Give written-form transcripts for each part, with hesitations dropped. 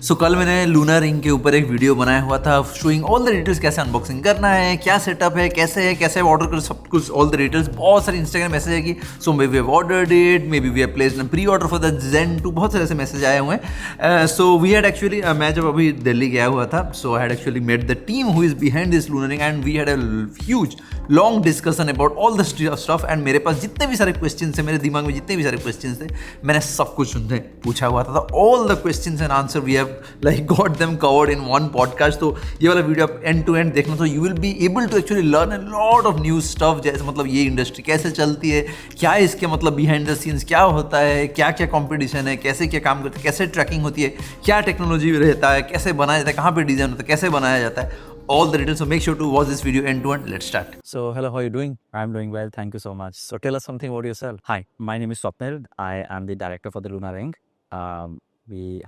सो कल मैंने Luna ring के ऊपर एक वीडियो बनाया हुआ था शोइंग ऑल द डिटेल्स, कैसे अनबॉक्सिंग करना है, क्या सेटअप है, कैसे ऑर्डर कर, सब कुछ ऑल द डिटेल्स। बहुत सारे इंस्टाग्राम मैसेज है कि so may we have ordered it, maybe we have placed pre order for the Zen 2, बहुत सारे ऐसे मैसेज आए हुए हैं। सो वी हैड एक्चुअली, मैं जब अभी दिल्ली गया हुआ था, so I had actually met the team who is behind this Luna ring and we had a huge long discussion about all the stuff. And मेरे पास जितने भी सारे क्वेश्चन थे, मेरे दिमाग में जितने भी सारे क्वेश्चन थे, मैंने सब कुछ उनसे पूछा हुआ था। All the questions and answer we have like got them covered in one podcast. तो ये वाला वीडियो आप एंड टू एंड देखना, तो you will be able to actually learn a lot of new stuff. जैसे मतलब ये इंडस्ट्री कैसे चलती है, क्या है इसके मतलब बिहाइंड द सीन्स क्या होता है, क्या क्या कॉम्पिटिशन है, कैसे क्या काम करते हैं, कैसे ट्रैकिंग होती है, क्या टेक्नोलॉजी रहता है, कैसे बनाया जाता है, कहाँ पे डिजाइन होता है, कैसे बनाया जाता है, all the details. So make sure to watch this video end to end. Let's start. So, hello, how are you doing? I'm doing well, thank you so much. So tell us something about yourself. Hi, my name is Swapnil. I am the director for the Luna Ring.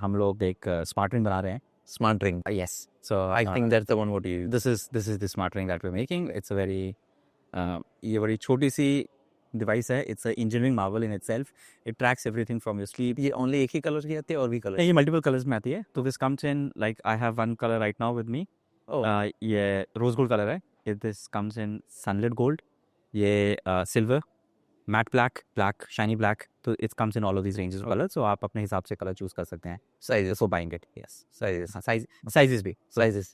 हम लोग एक smart ring बना रहे हैं. Smart ring. Yes. So I think that's the one what you use. This is the smart ring that we're making. It's a very ये बड़ी छोटी सी device है. It's a engineering marvel in itself. It tracks everything from your sleep. ये only एक ही colour की आती है और भी कलर? ये multiple colors में आती है. तो this comes in like I have one color right now with me. ये रोज गोल्ड कलर है. This comes in sunlit gold, ये silver, matte black, black, shiny black. तो it comes in all of these ranges of colour. So आप अपने हिसाब से colour choose कर सकते हैं. Sizes for buying it. Yes, sizes भी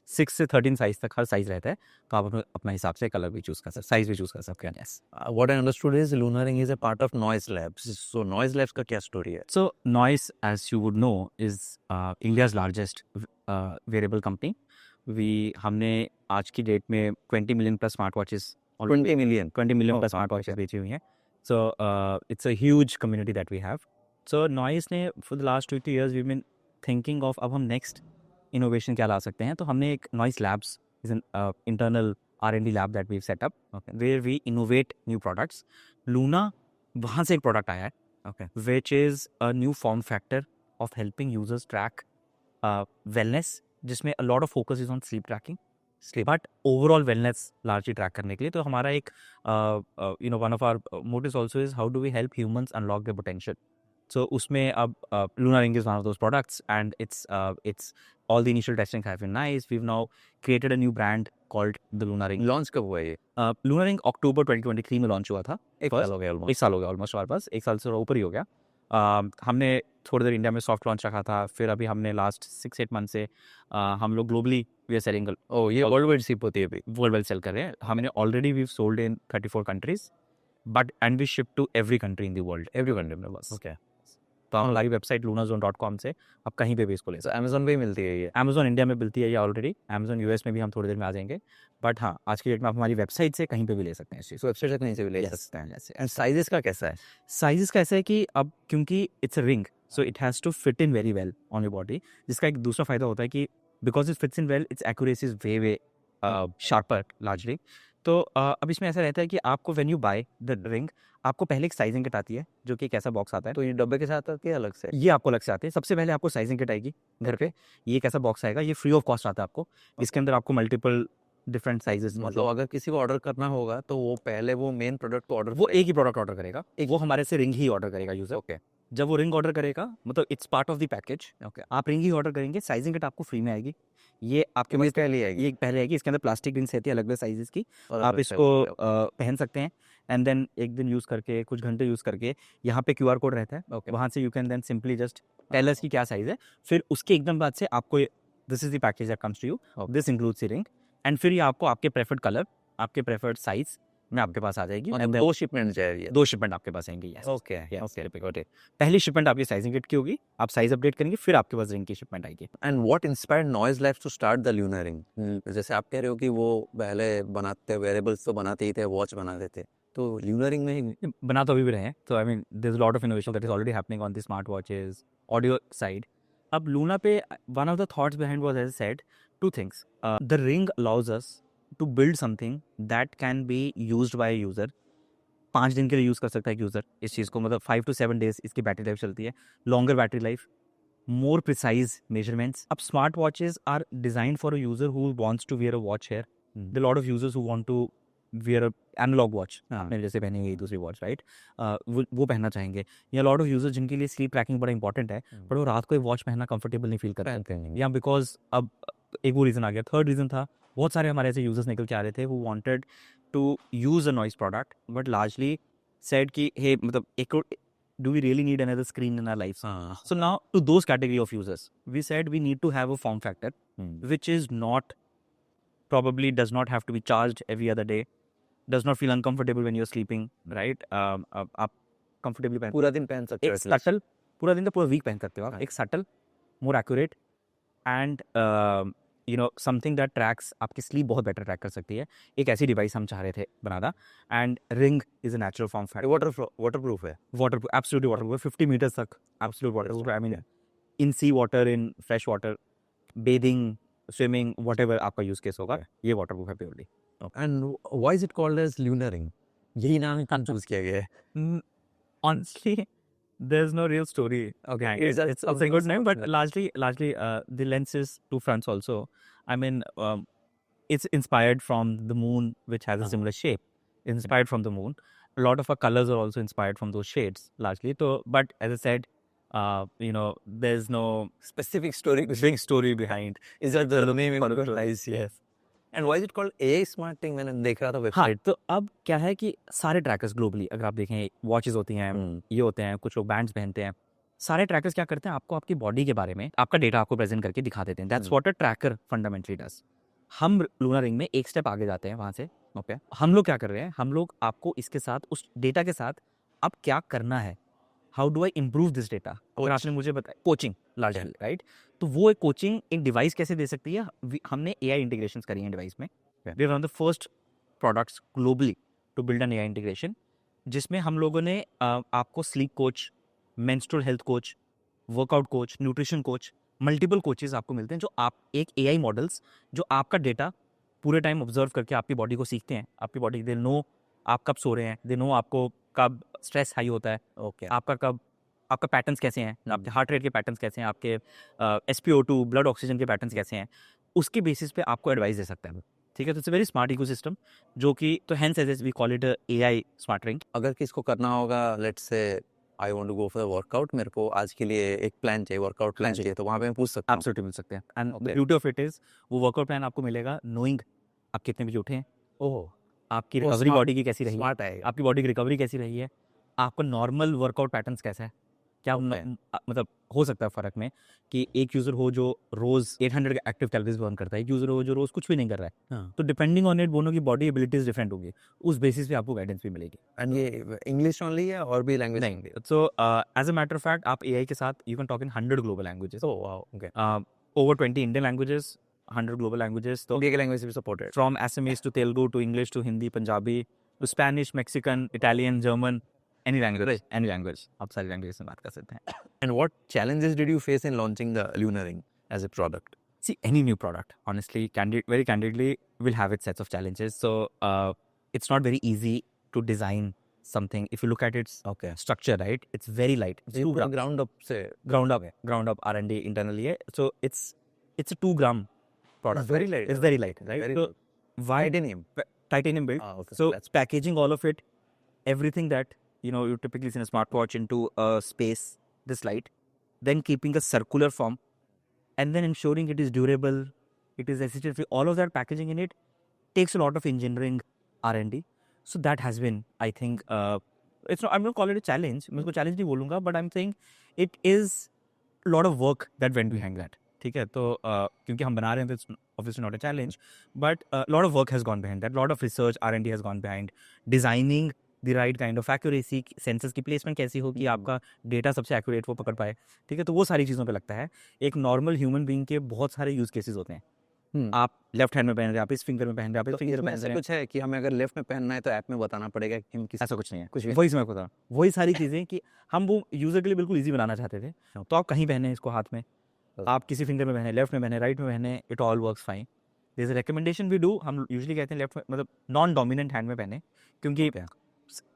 6 से 13 साइज तक हर साइज रहता है. तो आप अपने हिसाब से कलर भी चूज कर सकते, साइज भी चूज कर सकते हैं. Yes. What I understood is Luna Ring is a part of Noise Labs. So Noise Labs का क्या स्टोरी है? So Noise, as you would know, is India's largest wearable company. हमने आज की डेट में 20 million plus smart watches 20 million plus smart watches बेची हुई हैं. So it's a huge community that we have. So Noise ने for the last 2 years we been thinking of अब हम नेक्स्ट इनोवेशन क्या ला सकते हैं. तो हमने एक Noise labs is an internal R&D lab that we set up where we innovate new products. Luna वहाँ से एक प्रोडक्ट आया है, which is a new form factor of helping users track wellness, जिसमें a lot of focus is on sleep tracking, but overall wellness largely track करने के लिए. तो हमारा एक one of our motives also is how do we help humans unlock there potential. So उसमें अब Luna ring is one of those products and it's all the initial testing have been nice. We've now created a new brand called the Luna Ring. Launch कब हुआ ये? Luna Ring October 2023 में launch हुआ था. एक साल हो गया almost. एक साल हो गया ऑलमोस्ट. हमारे पास एक साल से ऊपर ही हो गया. हमने थोड़ी देर इंडिया में सॉफ्ट लॉन्च रखा था, फिर अभी हमने लास्ट 6-8 मंथ से हम लोग ग्लोबली वी आर सेलिंग. ये वर्ल्ड वाइड शिप होती है अभी? वर्ल्ड वाइड सेल कर रहे हैं. हमने already we sold in 34 countries, but and we ship to every country in the world. Every country में बस? ओके. तो हमारी वेबसाइट lunazone.com से आप कहीं पे भी इसको ले सकते हैं. अमेजोन पे ही मिलती है ये? अमेजोन इंडिया में मिलती है ये ऑलरेडी. अमेजोन यूएस में भी हम थोड़ी देर में आ जाएंगे. बट हाँ, आज की डेट में आप हमारी वेबसाइट से कहीं पे भी ले सकते हैं इस चीज़. तो वेबसाइट से कहीं से भी ले सकते हैं. एंड साइजेस का कैसा है? साइजेस का ऐसा है कि अब क्योंकि it's a ring, so it has to fit in very well on your body. जिसका एक दूसरा फायदा होता है कि because it fits in well, its accuracy is way sharper largely. तो अब इसमें ऐसा रहता है कि आपको when you buy the ring, आपको पहले एक साइजिंग किट आती है जो कि एक ऐसा बॉक्स आता है. तो ये डब्बे के साथ आती है अलग से? ये आपको अलग से आते हैं. सबसे पहले आपको साइजिंग किट आएगी घर पे. ये एक ऐसा बॉक्स आएगा, ये फ्री ऑफ कॉस्ट आता है आपको. इसके अंदर आपको मल्टीपल डिफरेंट साइजेस, मतलब अगर किसी को ऑर्डर करना होगा तो वो पहले वो मेन प्रोडक्ट को ऑर्डर, वो एक ही प्रोडक्ट ऑर्डर करेगा. वो हमारे से रिंग ही ऑर्डर करेगा यूजर. ओके. जब वो रिंग ऑर्डर करेगा, मतलब it's part of the package. Okay, आप रिंग ही ऑर्डर करेंगे, साइजिंग किट आपको फ्री में आएगी. ये आपके पास पहले आएगी? ये पहले आएगी. इसके अंदर प्लास्टिक रिंग्स रहती है अलग अलग साइजेस की. आप इसको पहन सकते हैं एंड देन एक दिन यूज़ करके, कुछ घंटे यूज़ करके, यहाँ पे QR कोड रहता है. ओके. वहाँ से you can then simply just tell us की क्या साइज है. फिर उसके एकदम बाद से आपको this is the package that comes to you. This includes the ring and फिर ये आपको आपके प्रेफर्ड कलर, आपके प्रेफर्ड साइज में आपके पास आ जाएगी. मतलब 2 शिपमेंट जाएगी? 2 शिपमेंट आपके पास आएंगी. यस. ओके. ओके. पहली शिपमेंट आपकी साइजिंग किट की होगी, आप साइज अपडेट करेंगे, फिर आपके पास रिंग की शिपमेंट आएगी. And what inspired Noise Labs to start the Luna ring? जैसे आप कह रहे हो कि वो पहले बनाते वेरेबल्स तो बनाते ही थे, वॉच बनाते थे, तो लूना रिंग में ही बना तो अभी भी रहे हैं. तो I mean there is a lot of innovation that is already happening on the smart watches, audio side. अब लूना पे one of the thoughts behind was as said 2 things. The ring allows us to build something that can be used by user. 5 दिन के लिए use कर सकता है user इस चीज़ को, मतलब 5 to 7 days इसकी बैटरी लाइफ चलती है. Longer battery life, more precise measurements. अब smart watches are designed for a user who wants to wear a watch here. There lot of users who want to wear analogue watch हाँ। आपने जैसे पहनी हुई दूसरी watch, right, वो पहनना चाहेंगे। या लॉट ऑफ यूजर्स जिनके लिए स्लीप ट्रैकिंग बड़ा इंपॉर्टेंट है, पर वो रात को वॉच पहनना कंफर्टेबल नहीं फील करते, पहनते नहीं। या बिकॉज अब एक वो रीज़न आ गया। थर्ड रीज़न था, बहुत सारे हमारे ऐसे यूजर्स निकल के आ रहे थे who wanted to use a noise product but largely said कि hey मतलब एक do we really need another screen in our lives? हाँ। So now to those category of users we said we need to have a form factor which is not probably does not have to be charged every other day, does not feel uncomfortable when you're sleeping, right? आप comfortably पहन पूरा दिन पहन सकते हो एक at least। Subtle, पूरा दिन तो पूरा वीक पहन सकते हो आप, हाँ। एक subtle, more accurate and you know something that tracks आपकी स्लीप बहुत बेटर ट्रैक कर सकती है। एक ऐसी डिवाइस हम चाह रहे थे बनाना, and ring is a natural form factor, waterproof है। वाटर एब्सोल्युटली वाटर 50 मीटर्स तक absolute water, I mean in sea water, in fresh water, bathing, swimming, whatever आपका यूज केस होगा, ये वाटर प्रूफ है purely. And why is it called as lunar ring? यही नाम choose किया गया है। Honestly, there's no real story. Okay, it's a good name, but largely, the lenses, two fronts also. I mean, it's inspired from the moon, which has a similar shape. Inspired from the moon. A lot of our colors are also inspired from those shades, largely. So, but as I said, you know, there's no Specific story big story behind. is that the name implies, yes. And why is it called AI smart thing? मैंने देख रहा था हाँ, website. तो अब क्या है कि सारे ट्रैकर्स ग्लोबली अगर आप देखें, वॉचेस होती हैं, ये होते हैं, कुछ लोग बैंड्स पहनते हैं, सारे ट्रैकर्स क्या करते हैं, आपको आपकी बॉडी के बारे में आपका डेटा आपको प्रेजेंट करके दिखा देते हैं। That's what a tracker fundamentally does. हम लूनर रिंग में एक स्टेप आगे जाते हैं वहाँ से। ओके, हम लोग क्या कर रहे हैं, हम लोग आपको इसके साथ, उस डेटा के साथ अब क्या करना है, how do I improve this data, अगर आपने मुझे बताया कोचिंग लार्जली, राइट, तो वो एक कोचिंग एक डिवाइस कैसे दे सकती है। हमने AI इंटीग्रेशंस करी हैं डिवाइस में। We are one of the first products globally to build an AI integration, जिसमें हम लोगों ने आपको sleep coach, menstrual health coach, workout coach, nutrition coach, multiple coaches आपको मिलते हैं, जो आप एक AI मॉडल्स जो आपका डेटा पूरे टाइम ऑब्जर्व करके आपकी बॉडी को सीखते हैं। आपकी बॉडी दे नो आप कब सो रहे हैं, दे नो आपको कब स्ट्रेस हाई होता है, ओके। आपका कब, आपका पैटर्न्स कैसे हैं, आपके हार्ट रेट के पैटर्न्स कैसे हैं, आपके SpO2 ब्लड ऑक्सीजन के पैटर्न्स कैसे हैं, उसके बेसिस पे आपको एडवाइस दे सकता है। ठीक है, तो it's a very smart ecosystem, जो कि तो hence as we call it AI smart ring. अगर किसको करना होगा, let's say I want to go for workout, मेरे को आज के लिए एक प्लान चाहिए, वर्कआउट प्लान जी। चाहिए, तो वहाँ पे मैं पूछ सकता हूँ। एब्सोल्युटली मिल सकते हैं, and the Okay. Beauty of it is वो वर्कआउट प्लान आपको मिलेगा नोइंग आप कितने बजे उठे हैं, ओह, आपकी वो रिकवरी smart- बॉडी की कैसी रही है, स्मार्ट आएगा। आपकी बॉडी की रिकवरी कैसी रही है, आपका नॉर्मल वर्कआउट पैटर्न्स कैसा है, क्या Okay. मतलब हो सकता है फ़र्क में कि एक यूज़र हो जो रोज़ 800 एक्टिव कैलोरीज बर्न करता है, एक यूज़र हो जो रोज़ कुछ भी नहीं कर रहा है। हाँ। तो डिपेंडिंग ऑन इट दोनों की बॉडी एबिलिटीज़ डिफरेंट होगी, उस बेसिस पे आपको गाइडेंस भी मिलेगी। एंड ये इंग्लिश ओनली है और भी लैंग्वेज? नहीं, so as a matter of fact आप AI के साथ you can talk in 100 global languages, oh wow, okay. Over 20 Indian languages, 100 global languages. तो इंडिया के लैंग्वेज भी supported? From Assamese to Telugu to English to Hindi, Punjabi to Spanish, Mexican, Italian, German, any language, आप सारी language में बात कर सकते हैं। And what challenges did you face in launching the Lunar Ring as a product? See, any new product, honestly, very candidly, will have its sets of challenges. So it's not very easy to design something. If you look at its Okay. structure, right, it's very light. It's 2 gram. Ground up से Ground up R&D internally है. So it's a 2 gram product. It's very light. It's very light, right? Very So why titanium. titanium built? Okay, So that's packaging all of it, everything that you typically see in a smartwatch into a space this light, then keeping a circular form, and then ensuring it is durable, it is resistant free. All of that packaging in it takes a lot of engineering R&D. So that has been, I think, it's not, I'm not call it a challenge. मैं इसको challenge नहीं बोलूँगा, but I'm saying it is a lot of work that went behind that. ठीक है, तो क्योंकि हम बना रहे हैं तो it's obviously not a challenge, but a lot of work has gone behind that, lot of research R&D has gone behind designing the right kind of accuracy, sensors की प्लेसमेंट कैसी हो कि आपका डेटा सबसे एक्यूरेट वो पकड़ पाए। ठीक है, तो वो सारी चीज़ों पे लगता है। एक नॉर्मल ह्यूमन बीइंग के बहुत सारे यूज केसेस होते हैं। आप लेफ्ट हैंड में पहन रहे हैं, आप इस फिंगर में पहन रहे हैं, आप इस फिंगर में पहन रहे हैं, कुछ है कि हमें अगर लेफ्ट में पहनना है तो ऐप में बताना पड़ेगा कि हम किस ऐसा कुछ नहीं है, कुछ भी वही समय पता, वही सारी चीज़ें कि हम वो यूज़र के लिए बिल्कुल ईजी बनाना चाहते थे। तो आप कहीं पहने इसको हाथ में, आप किसी फिंगर में पहने, लेफ्ट में पहने, राइट में पहने, it all works fine. There is a recommendation we do, हम यूजुअली कहते हैं लेफ्ट में, मतलब नॉन डोमिनेंट हैंड में पहने, क्योंकि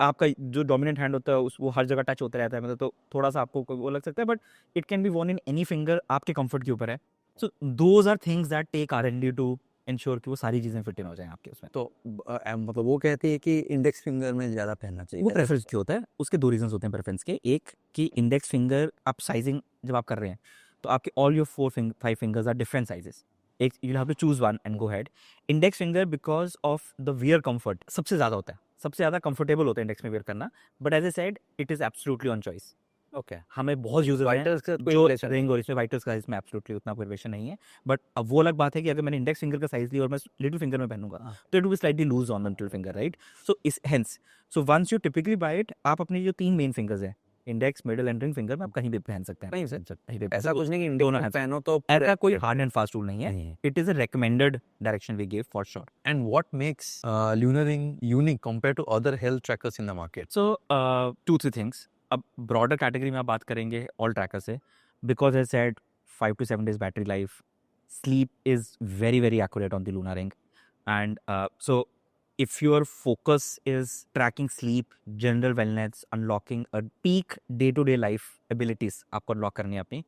आपका जो डोमिनेंट हैंड होता है वो हर जगह टच होता रहता है, मतलब तो थोड़ा सा आपको वो लग सकता है, but it can be worn in any finger, आपके कंफर्ट के ऊपर है। So those are things that take R&D to ensure कि वो सारी चीज़ें फिट इन हो जाएं आपके उसमें। तो मतलब वो कहती है कि इंडेक्स फिंगर में ज़्यादा पहनना चाहिए। वो प्रेफरेंस क्यों होता है, उसके दो रीजंस होते हैं प्रेफरेंस के। एक कि इंडेक्स फिंगर आप साइजिंग जब आप कर रहे हैं तो आपके all your 5 fingers are different sizes. एक you have to choose one and go head. Index finger because of the wear comfort सबसे ज़्यादा होता है, सबसे ज़्यादा कंफर्टेबल होता है इंडेक्स में वियर करना। But as I said it is absolutely on choice. Okay, हमें बहुत यूजर्स हैं वाइटर्स का कोई जो relation नहीं। रिंग और इसमें वाइटर्स का इसमें एब्सोल्युटली उतना कोई रिलेशन नहीं है। बट अब वो अलग बात है कि अगर मैंने इंडेक्स फिंगर का साइज लिया और मैं लिटिल फिंगर में पहनूंगा हाँ। तो it will be slightly loose on little finger, right? So इस hence so once you typically buy it, आप अपनी जो 3 मेन फिंगर्स हैं index, middle and ring finger में आप कहीं भी पहन सकते हैं। नहीं सर, कहीं भी ऐसा कुछ नहीं कि दोनों इंडेक्स hands पहनो तो ऐसा कोई हार्ड एंड फास्ट रूल नहीं है। नहीं है। It is a recommended direction we give for sure. And what makes Lunarring unique compared to other health trackers in the market? So 2-3 things. अब ब्रॉडर कैटेगरी में आप बात करेंगे ऑल ट्रैकर से, because I said 5 to 7 days battery life, sleep is very very accurate on the Luna Ring, and so if your focus is tracking sleep, general wellness, unlocking a peak day to day life abilities आपको unlock करनी है अपनी,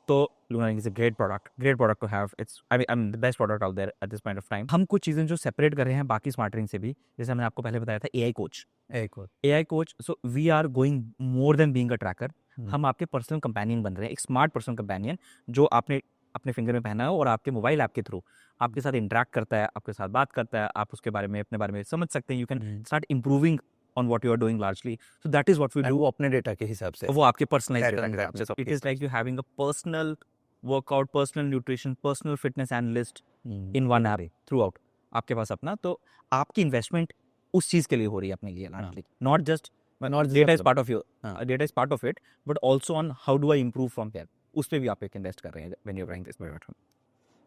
तो Luna Ring is a great product to have. It's I mean the best product out there at this point of time. हम कुछ चीज़ें जो separate कर रहे हैं बाकी स्मार्ट रिंग से भी, जैसे मैंने आपको पहले बताया था AI कोच। एक और AI coach, so we are going more than being a tracker. हम आपके पर्सनल कंपेनियन बन रहे हैं, एक स्मार्ट पर्सनल कंपेनियन जो आपने अपने फिंगर में पहना है और आपके मोबाइल ऐप के थ्रू आपके साथ इंटरेक्ट करता है, आपके साथ बात करता है, आप उसके बारे में अपने बारे में समझ सकते हैं। You can start improving on what you are doing largely. So that is what we And do. वो अपने डेटा के हिसाब से वो आपके पर्सनलाइज्ड Pattern डेटा के के हिसाब से। हिसाब इट से। Is like you having a personal workout, personal nutrition, personal fitness analyst in one app through out आपके पास अपना। तो आपकी इन्वेस्टमेंट उस चीज़ के लिए हो रही है अपने लिए largely, not just Not just data is a- part of your हाँ। Data is part of it, but also on how do I improve from there. उस पर भी आप एक इन्वेस्ट कर रहे हैं when you are buying this product.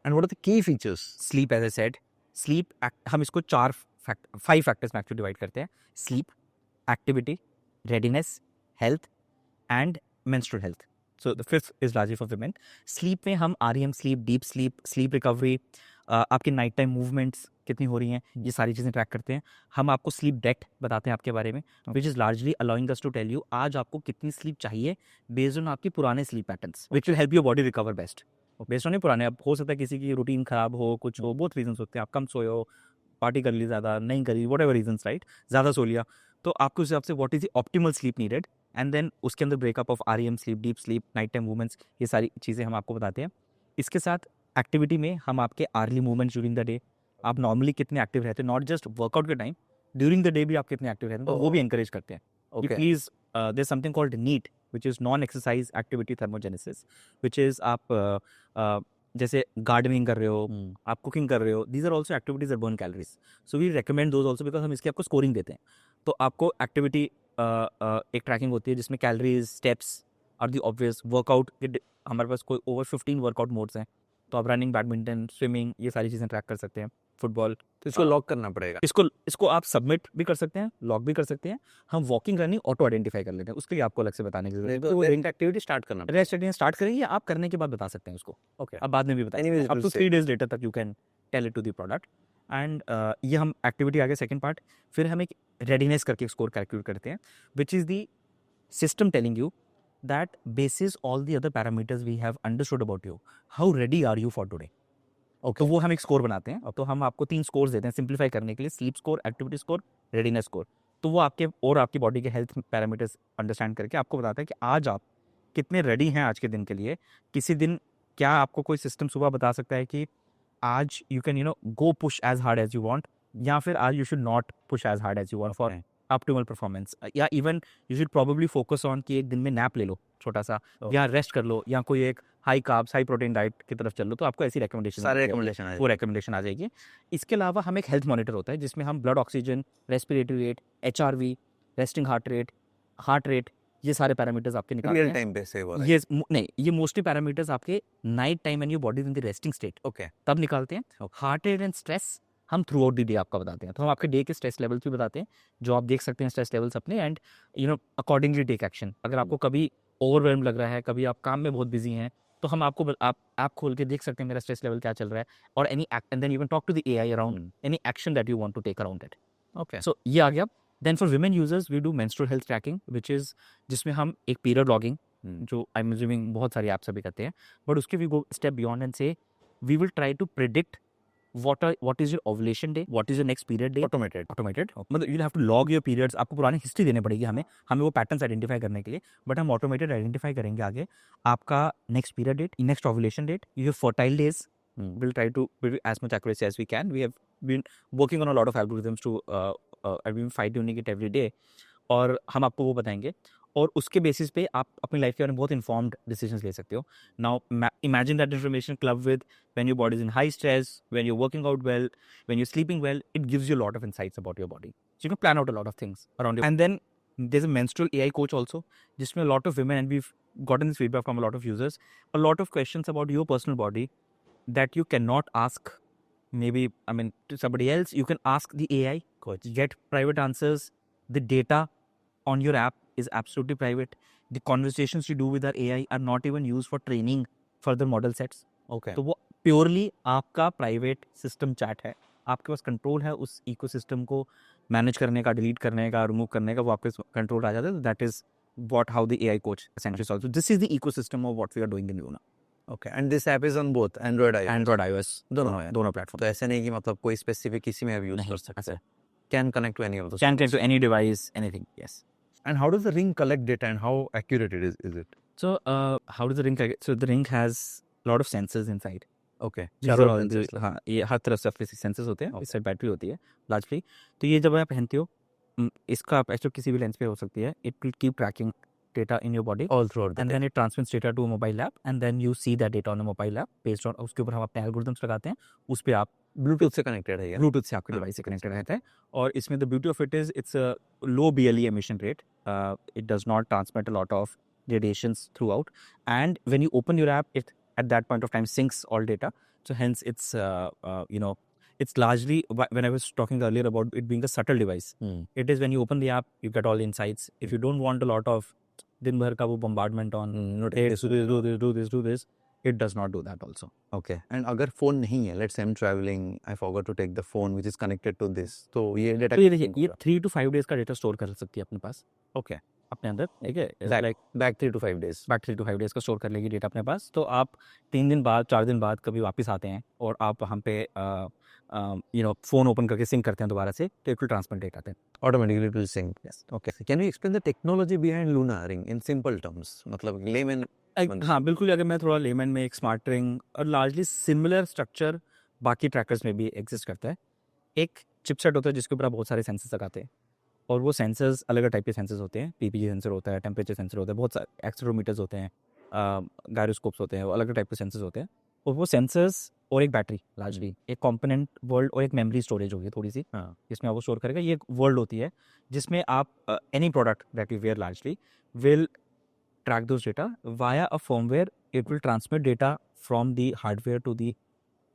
And what are the key features? Sleep, as I said, sleep हम इसको 5 फैक्टर्स में एक्चुअली डिवाइड करते हैं। Sleep, activity, readiness, health and menstrual health. So the fifth is largely for women. Sleep में हम REM sleep, deep sleep, sleep recovery, आपके night time movements कितनी हो रही हैं, ये सारी चीज़ें ट्रैक करते हैं। हम आपको स्लीप डेट बताते हैं आपके बारे में, which is largely allowing us to tell you आज आपको कितनी स्लीप चाहिए बेस्ड ऑन आपके पुराने sleep patterns, which will help your body recover best. Based on ये पुराने, अब हो सकता है किसी की रूटीन खराब हो, कुछ हो, बहुत रीजंस होते हैं। आप कम सोए हो, पार्टी कर ली ज़्यादा, नहीं करी, वट एवर रीजंस, राइट, ज़्यादा सो लिया, तो आपके हिसाब से what is the optimal sleep needed, and then उसके अंदर breakup of REM sleep, deep sleep, night time movements, ये सारी चीज़ें हम आपको बताते हैं। इसके साथ एक्टिविटी में हम आपके early movements during the day, आप नॉर्मली कितने एक्टिव रहते हैं, नॉट जस्ट वर्कआउट के टाइम, ड्यूरिंग द डे भी आप कितने एक्टिव रहते हैं, तो वो भी encourage करते हैं। Okay. Please there something called NEAT, which is non exercise activity thermogenesis, which is आप जैसे गार्डनिंग कर रहे हो, आप कुकिंग कर रहे हो, these are also activities that burn calories. So we recommend those also, because हम इसकी आपको स्कोरिंग देते हैं। तो आपको एक्टिविटी एक ट्रैकिंग होती है जिसमें कैलोरीज, स्टेप्स और दी ऑब्वियस वर्कआउट। हमारे पास कोई ओवर 15 वर्कआउट मोड्स हैं, तो आप रनिंग, बैडमिंटन, स्विमिंग, ये सारी चीज़ें ट्रैक कर सकते हैं, फुटबॉल। तो इसको लॉक करना पड़ेगा। इसको आप सबमिट भी कर सकते हैं, लॉक भी कर सकते हैं। हम वॉकिंग, रनिंग ऑटो आइडेंटिफाई कर लेते हैं, उसके लिए आपको अलग से बताने की जरूरत नहीं है। तो वो रेस्ट एक्टिविटी स्टार्ट करना पड़ेगा। रेस्ट एडिंग स्टार्ट करेंगे, आप करने के बाद बता सकते हैं उसको, ओके, आप बाद में भी बताएं। Anyways, it up will to say. 3 days later तक you can tell it to the product. And ये हम एक्टिविटी आगे सेकंड पार्ट। फिर हम एक रेडीनेस करके एक स्कोर कैलकुलेट करते हैं, which is the system telling you that basis all the other parameters we have understood about you, how ready are you for today. तो वो हम एक स्कोर बनाते हैं, तो हम आपको 3 स्कोर्स देते हैं सिंप्लीफाई करने के लिए, sleep score, activity score, readiness score. तो वो आपके और आपकी बॉडी के हेल्थ पैरामीटर्स अंडरस्टैंड करके आपको बताता है कि आज आप कितने रेडी हैं आज के दिन के लिए। किसी दिन क्या आपको कोई सिस्टम सुबह बता सकता है कि आज you can go push as hard as you want, या फिर आज you should not push as hard as you want for optimal performance, या even you should probably focus on कि एक दिन में नैप ले लो छोटा सा, या रेस्ट कर लो, या कोई एक high carbs, high protein diet की तरफ चल लो। तो आपको ऐसी रिकमेंडेशन, सारे रिकमेंडेशन वो रिकमेंडेशन आ जाएगी। इसके अलावा हम एक हेल्थ मॉनिटर होता है जिसमें हम blood oxygen, respiratory rate, HRV, resting heart rate, ये सारे पैरामीटर्स आपके निकालते रियल हैं। टाइम पे से हो रहा है। ये नहीं, ये मोस्टली पैरामीटर्स आपके night time and your body in the resting state okay, तब निकालते हैं। हार्ट रेट एंड स्ट्रेस हम थ्रू आउट द डे आपका बताते हैं, तो हम आपके डे के स्ट्रेस लेवल्स भी बताते हैं, जो आप देख सकते हैं स्ट्रेस लेवल्स अपने, एंड अकॉर्डिंगली टेक एक्शन। अगर आपको कभी ओवरवेल्म लग रहा है, कभी आप काम में बहुत बिजी हैं, तो हम आपको आप ऐप खोल के देख सकते हैं मेरा स्ट्रेस लेवल क्या चल रहा है, और any and then you can talk to the AI around any action that you want to take around it. Okay. So ये आ गया। Then for women users we do menstrual health tracking, which is जिसमें हम एक period logging, जो I am assuming बहुत सारी apps अभी करते हैं, बट उसके we go step beyond and से we will try to predict what is your ovulation day, what is your next period day, automated automated मतलब you have to log your periods, आपको पुरानी history देनी पड़ेगी हमें वो patterns identify करने के लिए, बट हम ऑटोमेटेड आइडेंटिफाई करेंगे आगे आपका next period date, next ovulation date, your fertile days. We'll try to build as much accuracy as we can. We have been working on a lot of algorithms to we've been fine tuning it every day, और हम आपको वो बताएंगे और उसके basis पे आप अपनी लाइफ के बारे में बहुत इन्फॉर्म्ड डिसीजंस ले सकते हो. Now imagine that information club with when your body is in high stress, when you working out well, when you sleeping well, it gives you lot of insights about your body, so you can plan out a lot of things around. And then there's a menstrual AI coach also, जिसमें a lot of women, and we've gotten this feedback from a lot of users, a lot of questions about your personal body that you cannot ask to somebody else. You can ask the AI coach, get private answers. The data on your app is absolutely private. The conversations you do with our AI are not even used for training further model sets. Okay. तो वो purely आपका private system chat है, आपके पास control है उस ecosystem को manage करने का, डिलीट करने का, रिमूव करने का, वो आपके कंट्रोल आ जाता है. That is what how the AI coach essentially solves. So this is the ecosystem of what we are doing in Luna. Okay. And this app is on both Android iOS. Android, iOS, दोनों दोनों platform. तो ऐसे नहीं कि मतलब कोई specific किसी में यूज कर सकते हैं. Can connect to any of those. Can connect to any device, anything. Yes. And how does the ring collect data and how accurate it is it? So how does the ring? So the ring has a lot of sensors inside. Okay. हाँ, ये हर तरफ से आपके sensors होते हैं. इस side battery होती है लार्जली. तो ये जब आप पहनते हो, इसका आप एक्चुअली किसी भी लेंस पे हो सकती है. It will keep trekking data in your body, all through out and then it transmits data to a mobile app, and then you see that data on a mobile app based on उसके ऊपर हम अपने algorithms लगाते हैं, उस पे आप Bluetooth से कनेक्टेड है ये. ब्लूटूथ से आपके डिवाइस से कनेक्टेड रहता है. और इसमें the beauty of it is it's a low BLE emission rate. It does not transmit a lot of radiations throughout, and when you open your app, it at that point of time syncs all data. So hence it's it's largely, when I was talking earlier about it being a subtle device, it is when you open the app you get all the insights. If you don't want a lot of दिन भर का वो bombardment on hey, do this, it does not do that also. ओके. And अगर phone नहीं है, let's say I am travelling, I forgot to take the phone which is connected to this, तो ये डेटा तो ये देखिए, ये 3 to 5 days का डेटा स्टोर कर सकती है अपने पास, ओके. अपने अंदर. ठीक है, like back 3 to 5 days. Back 3 to 5 days का स्टोर कर लेगी डेटा अपने पास. तो आप 3 दिन बाद, 4 दिन बाद कभी वापस आते हैं और आप हम पे फोन ओपन करके सिंक करते हैं दोबारा से, तो it will transfer data then Automatically it will sync. Yes. Okay. Can you explain the technology behind Luna Ring in simple terms? मतलब layman. हाँ बिल्कुल. अगर मैं थोड़ा लेमन में, एक स्मार्ट रिंग और लार्जली सिमिलर स्ट्रक्चर बाकी ट्रैकर्स में भी एग्जिस्ट करता है. एक चिपसेट होता है जिसके ऊपर आप बहुत सारे सेंसर्स लगाते हैं, और वो सेंसर्स अलग अलग टाइप के सेंसर्स होते हैं. PPG सेंसर होता है, टेम्परेचर सेंसर होता है, बहुत सारे एक्सेलेरोमीटर्स होते हैं, गायरोस्कोप्स होते हैं, वो अलग अलग टाइप के सेंसर्स होते हैं. और वो सेंसर्स और एक बैटरी, लार्जली एक कंपोनेंट वर्ल्ड और एक मेमोरी स्टोरेज होगी थोड़ी सी, जिसमें आप वो स्टोर करेगा. ये एक वर्ल्ड होती है जिसमें आप any product that you wear largely will track those data via a firmware. It will transmit data from the hardware to the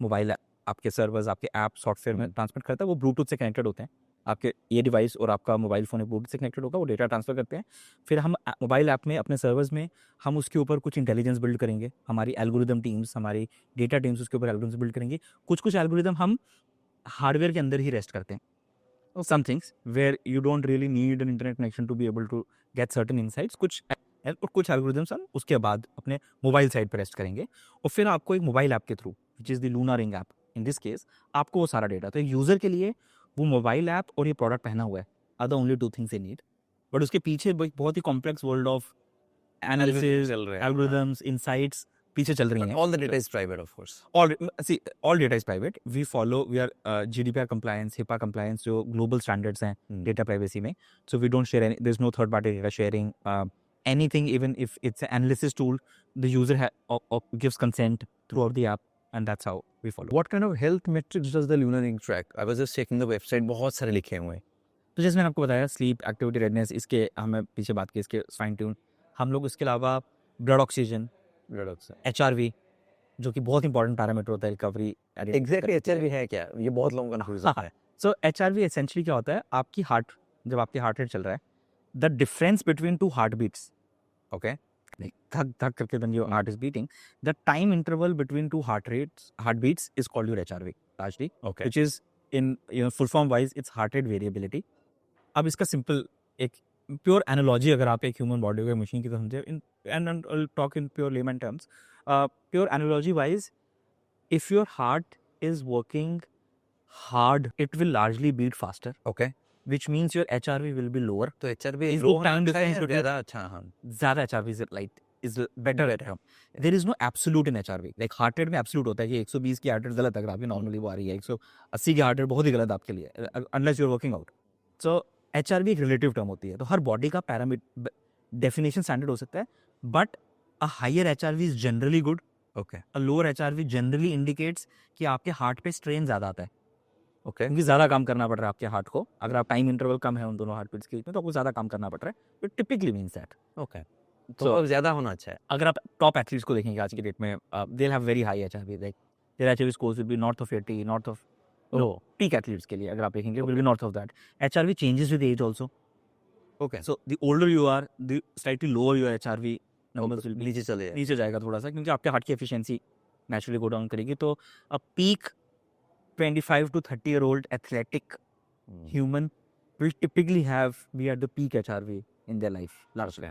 mobile app. आपके सर्वर्स, आपके ऐप सॉफ्टवेयर में ट्रांसमिट करता है. वो ब्लूटूथ से कनेक्टेड होते हैं. आपके ये डिवाइस और आपका मोबाइल फ़ोन ब्लूटूथ से कनेक्टेड होगा, वो डेटा ट्रांसफ़र करते हैं. फिर हम मोबाइल ऐप में, अपने सर्वर्स में, हम उसके ऊपर कुछ इंटेलिजेंस बिल्ड करेंगे. हमारी एल्गोरिदम टीम्स, हमारी डेटा टीम्स उसके ऊपर एल्गोरिदम्स बिल्ड करेंगी. कुछ एल्गोरिदम हम हार्डवेयर के अंदर ही रेस्ट करते हैं. Some things where you don't really need an internet connection to be able to get certain insights. कुछ एल्गोरिदम्स हम उसके बाद अपने मोबाइल साइट पर रेस्ट करेंगे, और फिर आपको एक मोबाइल ऐप के through, which is the Luna ring app in this case, आपको वो सारा डेटा. तो एक यूज़र के लिए वो मोबाइल ऐप और ये प्रोडक्ट पहना हुआ है are the only 2 things they need. But उसके पीछे बहुत ही complex world of analysis, algorithms, insights पीछे चल रही हैं. All the data is private, of course. All data is private. We are GDPR compliance, HIPAA compliance, जो global standards हैं data privacy में. So we don't share there's no third party data sharing. Anything, even if it's an analysis tool, the user gives consent throughout the app, and that's how we follow. What kind of health metrics does the Luna Ring track? I was just checking the website, बहुत सारे लिखे हुए हैं. तो जैसे मैंने आपको बताया, स्लीप, एक्टिविटी, रेडनेस, इसके हमें पीछे बात की, इसके फाइन ट्यून. हम लोग इसके अलावा ब्लड ऑक्सीजन, HRV, जो कि बहुत इंपॉर्टेंट पैरामीटर होता है रिकवरी. एग्जैक्टली HRV है क्या? ये बहुत लोगों का कंफ्यूजन है. सो HRV एसेंशियली क्या होता है, आपकी हार्ट, जब आपकी हार्ट रेट चल रहा है, the difference between 2 heart beats, okay, धक धक करके when your heart is beating, the time interval between 2 heartbeats is called your HRV largely, okay, which is in full form wise it's heart rate variability. अब इसका simple एक pure analogy अगर आप एक human body को machine की तरह समझे, and I'll talk in pure layman terms, pure analogy wise, if your heart is working hard, it will largely beat faster, okay which means your HRV will be lower. तो HRV Is low the time difference between- ज़्यादा अच्छा हाँ ज़्यादा HRV is light is better at him. There is no absolute in HRV. Like heart rate में absolute होता है कि 120 की heart rate गलत अगर आपकी नॉर्मली वो आ रही है, 180 की heart rate बहुत ही गलत आपके लिए, unless you are working out. So HRV एक relative term होती है, तो हर body का parameter definition standard हो सकता है, but a higher HRV is generally good. Okay A lower HRV generally indicates कि आपके हार्ट पे स्ट्रेन ज़्यादा आता है, ओके क्योंकि ज़्यादा काम करना पड़ रहा है आपके हार्ट को. अगर आप टाइम इंटरवल कम है उन दोनों हार्ट बीट्स के बीच में, तो आपको ज़्यादा काम करना पड़ रहा है. It typically means that. Okay तो अब ज़्यादा होना अच्छा है अगर आप टॉप एथलीट्स को देखेंगे आज की डेट में, they have very high HRV, like their HRV scores will be north of 80, north of no peak athletes के लिए अगर आप देखेंगे will be north of that. HRV changes with age also. Okay so the older you are, the slightly lower your HRV numbers will be, नीचे चले जाए नीचे जाएगा थोड़ा सा, क्योंकि आपके हार्ट की एफिशिएंसी नेचुरली गो डाउन करेगी. तो अ peak 25 to 30 year old athletic human will typically be at the peak HRV in their life largely.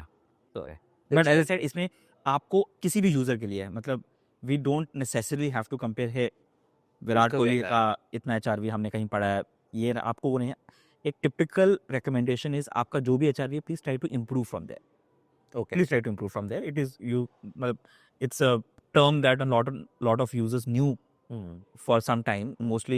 So but as I said, इसमें आपको किसी भी यूजर के लिए है, मतलब we don't necessarily have to compare है विराट उसका कोहली वैसा का इतना HRV हमने कहीं पढ़ा है, ये आपको वो नहीं है. एक टिपिकल रिकमेंडेशन इज आपका जो भी HRV है, please try to improve from there. Okay Please try to improve from there. It is you. It's a term that a lot of users knew for some time. Mostly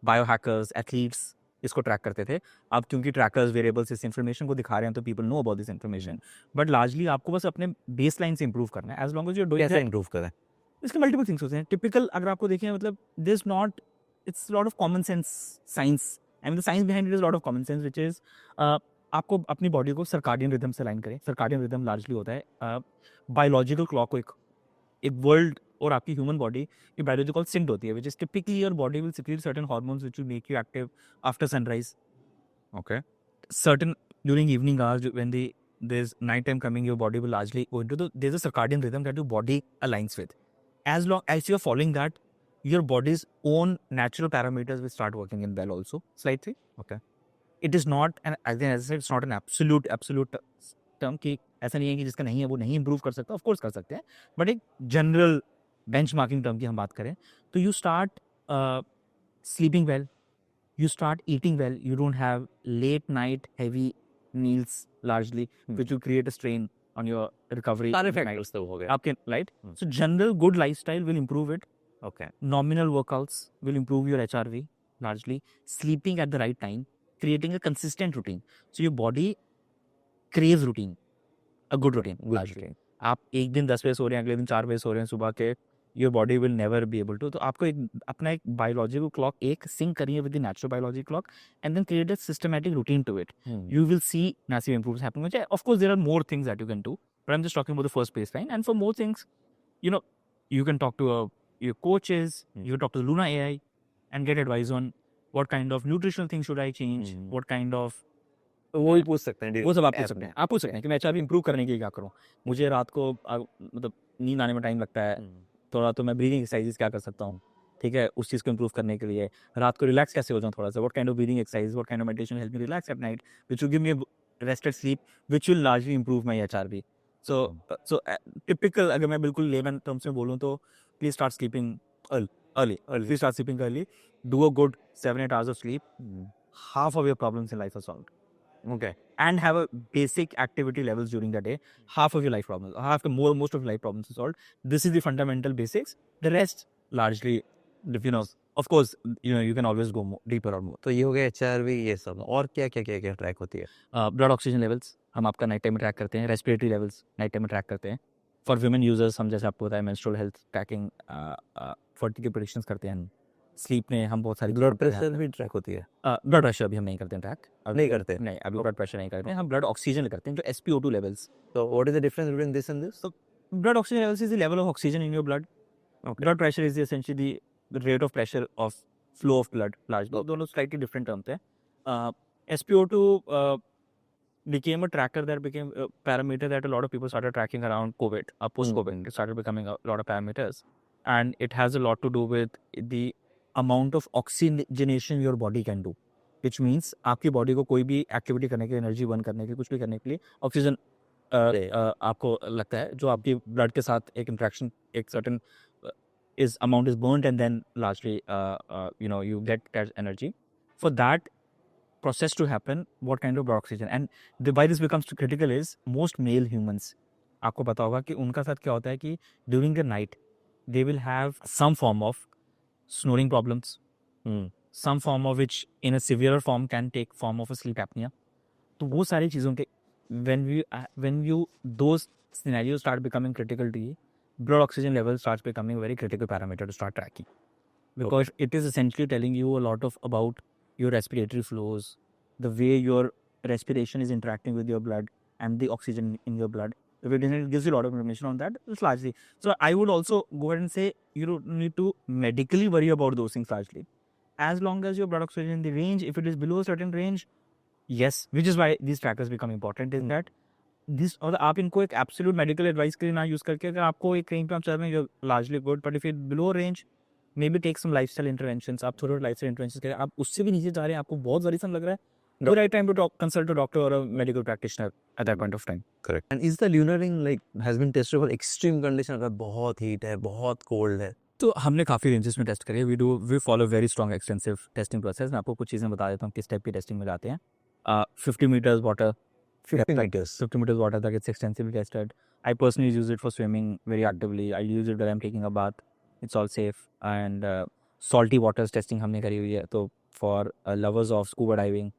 biohackers, athletes इसको track करते थे. अब क्योंकि trackers variables इस information को दिखा रहे हैं, तो people know about this information. But largely आपको बस अपने बेस लाइन से इंप्रूव करना है. As long as you are doing कैसे दैट, इम्प्रूव करें इसके मल्टीपल थिंग्स होते हैं. टिपिकल अगर आपको देखें, मतलब this not, it's lot of common sense science. I mean the science behind it is lot of common sense, which is आपको अपनी बॉडी को सर्काडियन रिदम से लाइन करें. सर्काडियन रिदम लार्जली होता है बायोलॉजिकल क्लॉक को एक वर्ल्ड और आपकी ह्यूमन बॉडी की बायोलॉजिकल सिंक होती है, which is typically your body will secrete certain hormones which will make you active after sunrise. Okay. Certain during evening hours when there's night time coming, your body will largely go into there's a circadian rhythm that your body aligns with. As long as you're following that, your body's own natural parameters will start working in well also slightly. Okay. It is not, and as I said, it's not an absolute term कि ऐसा नहीं है कि जिसका नहीं है वो नहीं improve कर सकता. Of course कर सकते हैं, but एक general benchmarking term की हम बात करें, तो you start sleeping well, you start eating well, you don't have late night heavy meals largely, which will create a strain on your recovery. सारे at night. फैक्टर्स तो हो गए आपके right? So general good lifestyle will improve it. Okay Nominal workouts will improve your HRV largely. Sleeping at the right time, creating a consistent routine. So your body craves routine, a good routine largely. आप एक दिन 10 बजे सो रहे हैं, अगले दिन 4 बजे सो रहे हैं सुबह के, your body will never be able to. तो आपको एक अपना एक बायोलॉजिकल क्लॉक एक सिंक करिए with the natural biological clock, and then create a systematic routine to it. You will see massive improvements happening. Which, of course, there are more things that you can do, but I'm just talking about the first baseline. And for more things, you can talk to your coaches, you can talk to Luna AI and get advice on what kind of nutritional things should I change, what kind of वो ही पूछ सकते हैं वो सब आप पूछ सकते हैं. आप पूछ सकते हैं कि मैं HRV इंप्रूव करने के लिए क्या करूँ. मुझे रात को मतलब नींद आने में टाइम लगता है थोड़ा, तो मैं ब्रीदिंग एक्सरसाइजेस क्या कर सकता हूँ, ठीक है, उस चीज़ को इंप्रूव करने के लिए. रात को रिलैक्स कैसे हो जाऊँ थोड़ा सा, what kind of breathing exercise, what kind of meditation help me relax at night, which will give me rested sleep, which will largely improve my HRV. So typical अगर मैं बिल्कुल लेमन टर्म्स में बोलूँ तो please start sleeping early. Please start sleeping early. Do a good 7-8 hours of sleep. Half of your problems in life are solved. Okay And have a basic activity levels during the day. Half of your life problems, most of your life problems are solved. This is the fundamental basics. The rest largely, of course, you can always go deeper or more. तो ये हो गया HRV ये सब और क्या क्या क्या क्या ट्रैक होती है ब्लड ऑक्सीजन लेवल्स हम आपका नाइट टाइम में ट्रैक करते हैं. रेस्पिरेटरी लेवल्स नाइट टाइम में ट्रैक करते हैं. फॉर वुमेन यूजर्स हम जैसे आपको बताया मेंस्ट्रुअल हेल्थ ट्रैकिंग, फर्टिलिटी के प्रेडिक्शंस करते हैं. स्लीप में हम बहुत सारी ब्लड प्रेशर भी ट्रैक होती है ब्लड प्रेशर अभी हम नहीं करते हैं ट्रैक. नहीं करते नहीं, अभी ब्लड प्रेशर नहीं करते हैं. हम ब्लड ऑक्सीजन करते हैं, जो SpO2 लेवल्स. तो what is the difference between this and this Blood oxygen levels is the level of oxygen in your blood. Blood pressure is essentially the rate of pressure of flow of blood. Largely, दोनों slightly different terms हैं. SpO2 became a tracker that became a parameter that a lot of people started tracking around COVID. Post-COVID, it started becoming a lot of parameters, and it has a lot to do with the amount of oxygenation your body can do, which means आपकी body को कोई भी activity करने के लिए, energy burn करने के लिए, कुछ भी करने के लिए ऑक्सीजन आपको लगता है, जो आपकी ब्लड के साथ एक इंट्रैक्शन, एक certain is amount is burnt and then largely you get that energy. For that process to happen, what kind of oxygen, and why this becomes critical is most male humans, आपको पता होगा कि उनका साथ क्या होता है कि during the night they will have some form of snoring problems, some form of which in a severer form can take form of a sleep apnea. तो वो सारी चीज़ों के when you those scenarios start becoming critical to you, blood oxygen level starts becoming a very critical parameter to start tracking, because it is essentially telling you a lot of about your respiratory flows, the way your respiration is interacting with your blood and the oxygen in your blood. It gives you a lot of information on that. It's largely. So I would also go ahead and say you don't need to medically worry about those things largely. As long as your blood oxygen in the range, if it is below a certain range, yes, which is why these trackers become important, is that this, और आप इनको एक absolute medical advice के लिए ना use करके, अगर आपको एक रेंज पे आप चल रहे हैं जो largely good, but if it below range may be take some lifestyle interventions, आप थोड़े लाइफस्टाइल इंटरवेंशंस करें, आप उससे भी नीचे जा रहे हैं, आपको बहुत वरीसम लग रहा है, the right time to consult a doctor or a medical practitioner at that point of time. Correct. And is the lunar ring like has been tested for extreme condition, अगर बहुत heat है, बहुत cold है? तो हमने काफ़ी ranges में test करे. We follow very strong extensive testing process. मैं आपको कुछ चीज़ें बता देता हूँ किस टाइप की टेस्टिंग में जाते हैं. 50 meters water, 50 meters water तक it's extensively tested. I personally use it for swimming very actively. I use it when I'm taking a bath. It's all safe. And salty waters testing हमने करी हुई है. तो for lovers of scuba diving,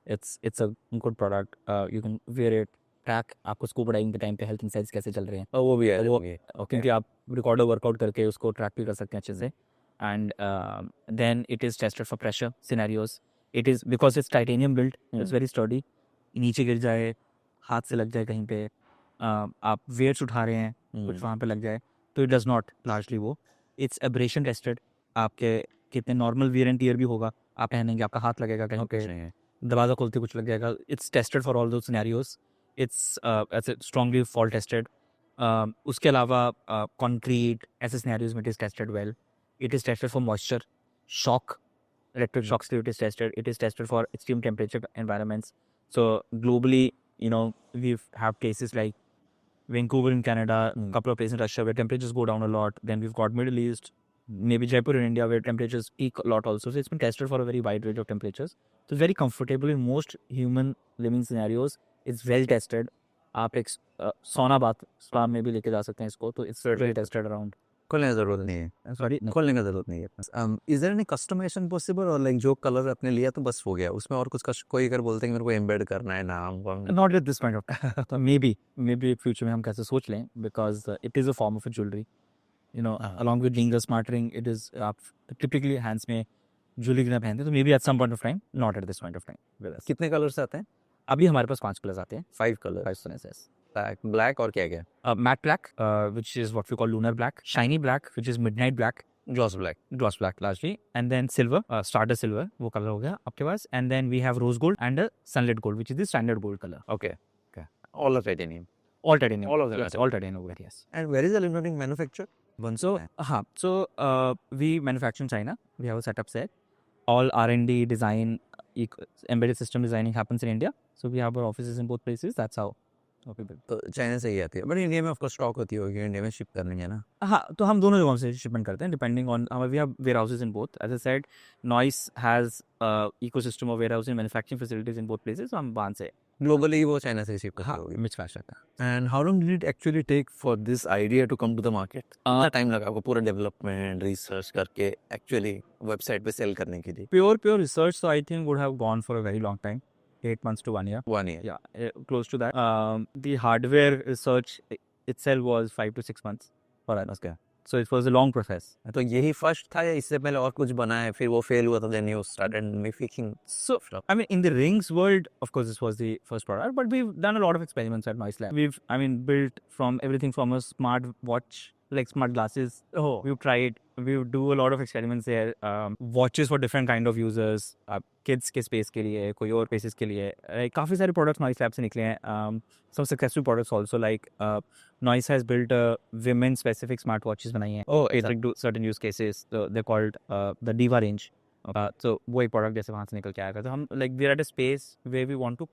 it's a good product. You can wear it, track आपको scuba diving के time पे health insights कैसे चल रहे हैं. वो भी है. क्योंकि आप रिकॉर्डर वर्कआउट करके उसको ट्रैक भी कर सकते हैं अच्छे से. And then it is tested for pressure scenarios. It is because it's titanium built, it's very sturdy. नीचे गिर जाए, हाथ से लग जाए कहीं पे, आप वेट्स उठा रहे हैं, कुछ वहाँ पे लग जाए, तो it does not largely वो. It's abrasion tested. आपके कितने नॉर्मल वियर एंड टियर भी होगा, आप पहनेंगे, आपका हाथ लगेगा कहीं पे, दरवाज़ा खोलते कुछ लग जाएगा. It's tested for all those scenarios. It's strongly fault tested. उसके अलावा concrete ऐसे scenarios में it is tested well. It is tested for moisture, shock, electric shocks. It is tested. It is tested for extreme temperature environments. So globally, we've have cases like Vancouver in Canada, a couple of places in Russia where temperatures go down a lot. Then we've got Middle East, maybe Jaipur in India where temperatures peak a lot also. So it's been tested for a very wide range of temperatures. So it's very comfortable in most human living scenarios. It's well tested. आप एक सोना bath spa में भी लेके जा सकते हैं इसको, तो it's well tested around. खोलने की ज़रूरत नहीं है. Sorry, no. खोलने की ज़रूरत नहीं है. Is there any customization possible और like जो कलर आपने लिया तो बस हो गया, उसमें और कुछ कोई अगर बोलते हैं कि मेरे को एम्बेड करना है नाम, Not at this point of time. So maybe future में हम कैसे सोच लें, because it is a form of a jewelry. Along with being a smart ring, it is आप typically hands में jewelry की तरह पहनते हैं, तो maybe at some point of time, not at this point of time with us. कितने colours आते हैं? अभी हमारे पास 5 कलर्स आते हैं. 5 कलर. 5 colors. Black और क्या क्या? Matte black, which is what we call lunar black. Shiny black, which is midnight black. Gloss black Largely. And then silver, starter silver, वो color हो गया आपके पास. And then we have rose gold and a sunlit gold, which is the standard gold color. Okay. All are titanium. All titanium. All of them. Yes, all titanium over here, yes. And where is the lunar ring manufactured? So we manufacture in China. We have a setup set. All R&D design, embedded system designing happens in India. So we have our offices in both places. That's how we build. तो China से ही आती है, but India में of course stock होती होगी, India में ship करनी है ना. हाँ, तो हम दोनों जगहों से शिपमेंट करते हैं depending on. We have warehouses in both. As I said, Noise has ecosystem of warehouse and manufacturing facilities in both places. हम वहाँ से ग्लोबली वो चाइना से शिप करती होगी. मिक्स फैशन का. And how long did it actually take for this idea to come to the market? कितना time लगा आपको पूरा डेवलपमेंट रिसर्च करके एक्चुअली वेबसाइट पे सेल करने के लिए? Pure research, so I think would have gone for a very long time. 8 months to 1 year. 1 year. Yeah, close to that. The hardware research itself was 5 to 6 months for us. Okay. So it was a long process. तो यही first था या इससे पहले और कुछ बना है, फिर वो फेल हुआ था, then you started making So, I mean, in the rings world, of course, this was the first product, but we've done a lot of experiments at Noise Lab. We've, built from everything from a smart watch, like smart glasses. We've tried. We do a lot of experiments there. Watches for different kind of users. Kids के space के लिए, कोई और places के लिए. काफ़ी सारे products Noise Lab से निकले हैं. Some successful products also, like Noise has built women specific smart watches बनाई हैं. Catering to certain use cases. So they're called the Diva range. So वो एक product जैसे वहाँ से निकल के आया था. तो हम we're at a space where we want to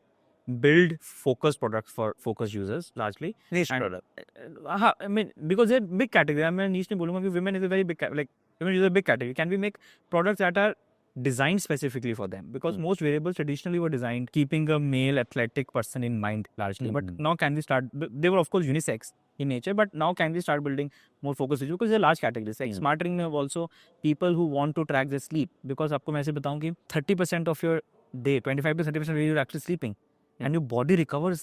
build focused products for focused users largely. niche And- product. हाँ, I mean because they're big category. मैं niche नहीं बोलूँगा कि women is a very big like women is a big category. Can we make products that are designed specifically for them? Because most wearables traditionally were designed keeping a male athletic person in mind largely. But now can we start? They were of course unisex in nature, but now can we start building more focused issues because they're large categories. Like smart ring में also people who want to track their sleep. Because आपको मैं ऐसे बताऊँ कि 30% of your day, 25 to 30% you're actually sleeping, and your body recovers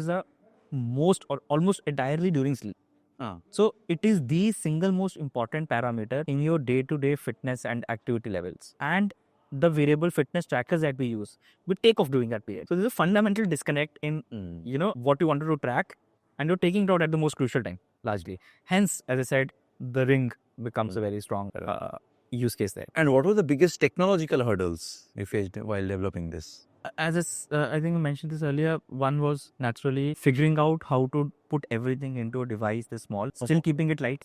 the most or almost entirely during sleep. हाँ. So it is the single most important parameter in your day-to-day fitness and activity levels. And the variable fitness trackers that we use, we take off during that period. So there's a fundamental disconnect in what you wanted to track, and you're taking it out at the most crucial time, largely. Hence, as I said, the ring becomes a very strong use case there. And what were the biggest technological hurdles you faced while developing this? As I think I mentioned this earlier, one was naturally figuring out how to put everything into a device this small, still keeping it light,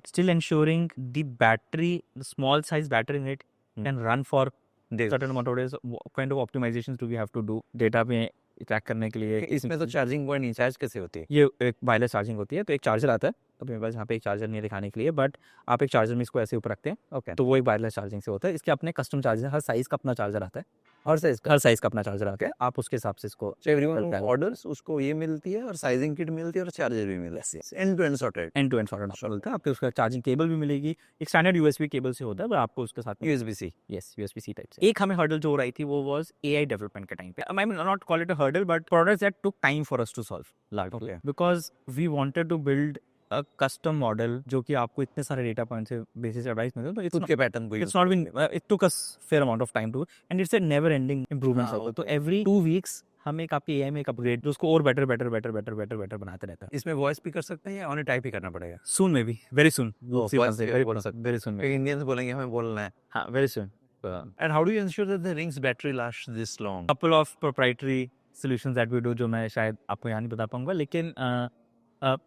still ensuring the small size battery in it can run for certain amount of days. What kind of optimizations do we have to do data पे track करने के लिए? इसमें तो charging point in charge कैसे होती है? ये एक वायरलेस चार्जिंग होती है, तो एक चार्जर आता है, तो मेरे पास यहाँ पे एक चार्जर नहीं है दिखाने के लिए, बट आप एक चार्जर में इसको ऐसे ऊपर रखते हैं, ओके. तो वो एक वायरलेस चार्जिंग से होता है. इसके अपने कस्टम चार्जर, हर साइज का अपना चार्जर आता है, हर साइज का अपना चार्जर आता है, आप उसके हिसाब से इसको So everyone चलता है. orders उसको ये मिलती है और साइजिंग किट मिलती है और चार्जर भी मिलता है. End to end sorted. End to end sorted आपको मिलता है. आपको उसका चार्जिंग केबल भी मिलेगी, एक स्टैंडर्ड यूएसबी केबल से होता है, पर आपको उसके साथ USB-C. यूएसबी-सी टाइप से. एक हमें हर्डल जो हो रही थी वो वाज एआई डेवलपमेंट के टाइम पे. I mean not call it a hurdle, but products that took time for us to solve largely, Okay. Because we wanted to build a custom model जो कि आपको इतने सारे डेटा पॉइंट से basis advice मिलते हैं. तो खुद के पैटर्न को it's not been it took us fair amount of time to, and it's a never ending improvement cycle. तो every 2 weeks हम एक आपके AI में एक अपग्रेड जो उसको और बेटर बनाते रहता है. इसमें वॉइस भी कर सकते हैं या ओनली टाइप ही करना पड़ेगा? Soon maybe, very soon. voice भी बोल सकते Very soon. maybe. इंडियंस बोलेंगे हमें बोलना है. हाँ, very soon. And how do you ensure that the ring's battery lasts this long? Couple of proprietary solutions that we do जो मैं शायद आपको यहाँ नहीं बता पाऊंगा, लेकिन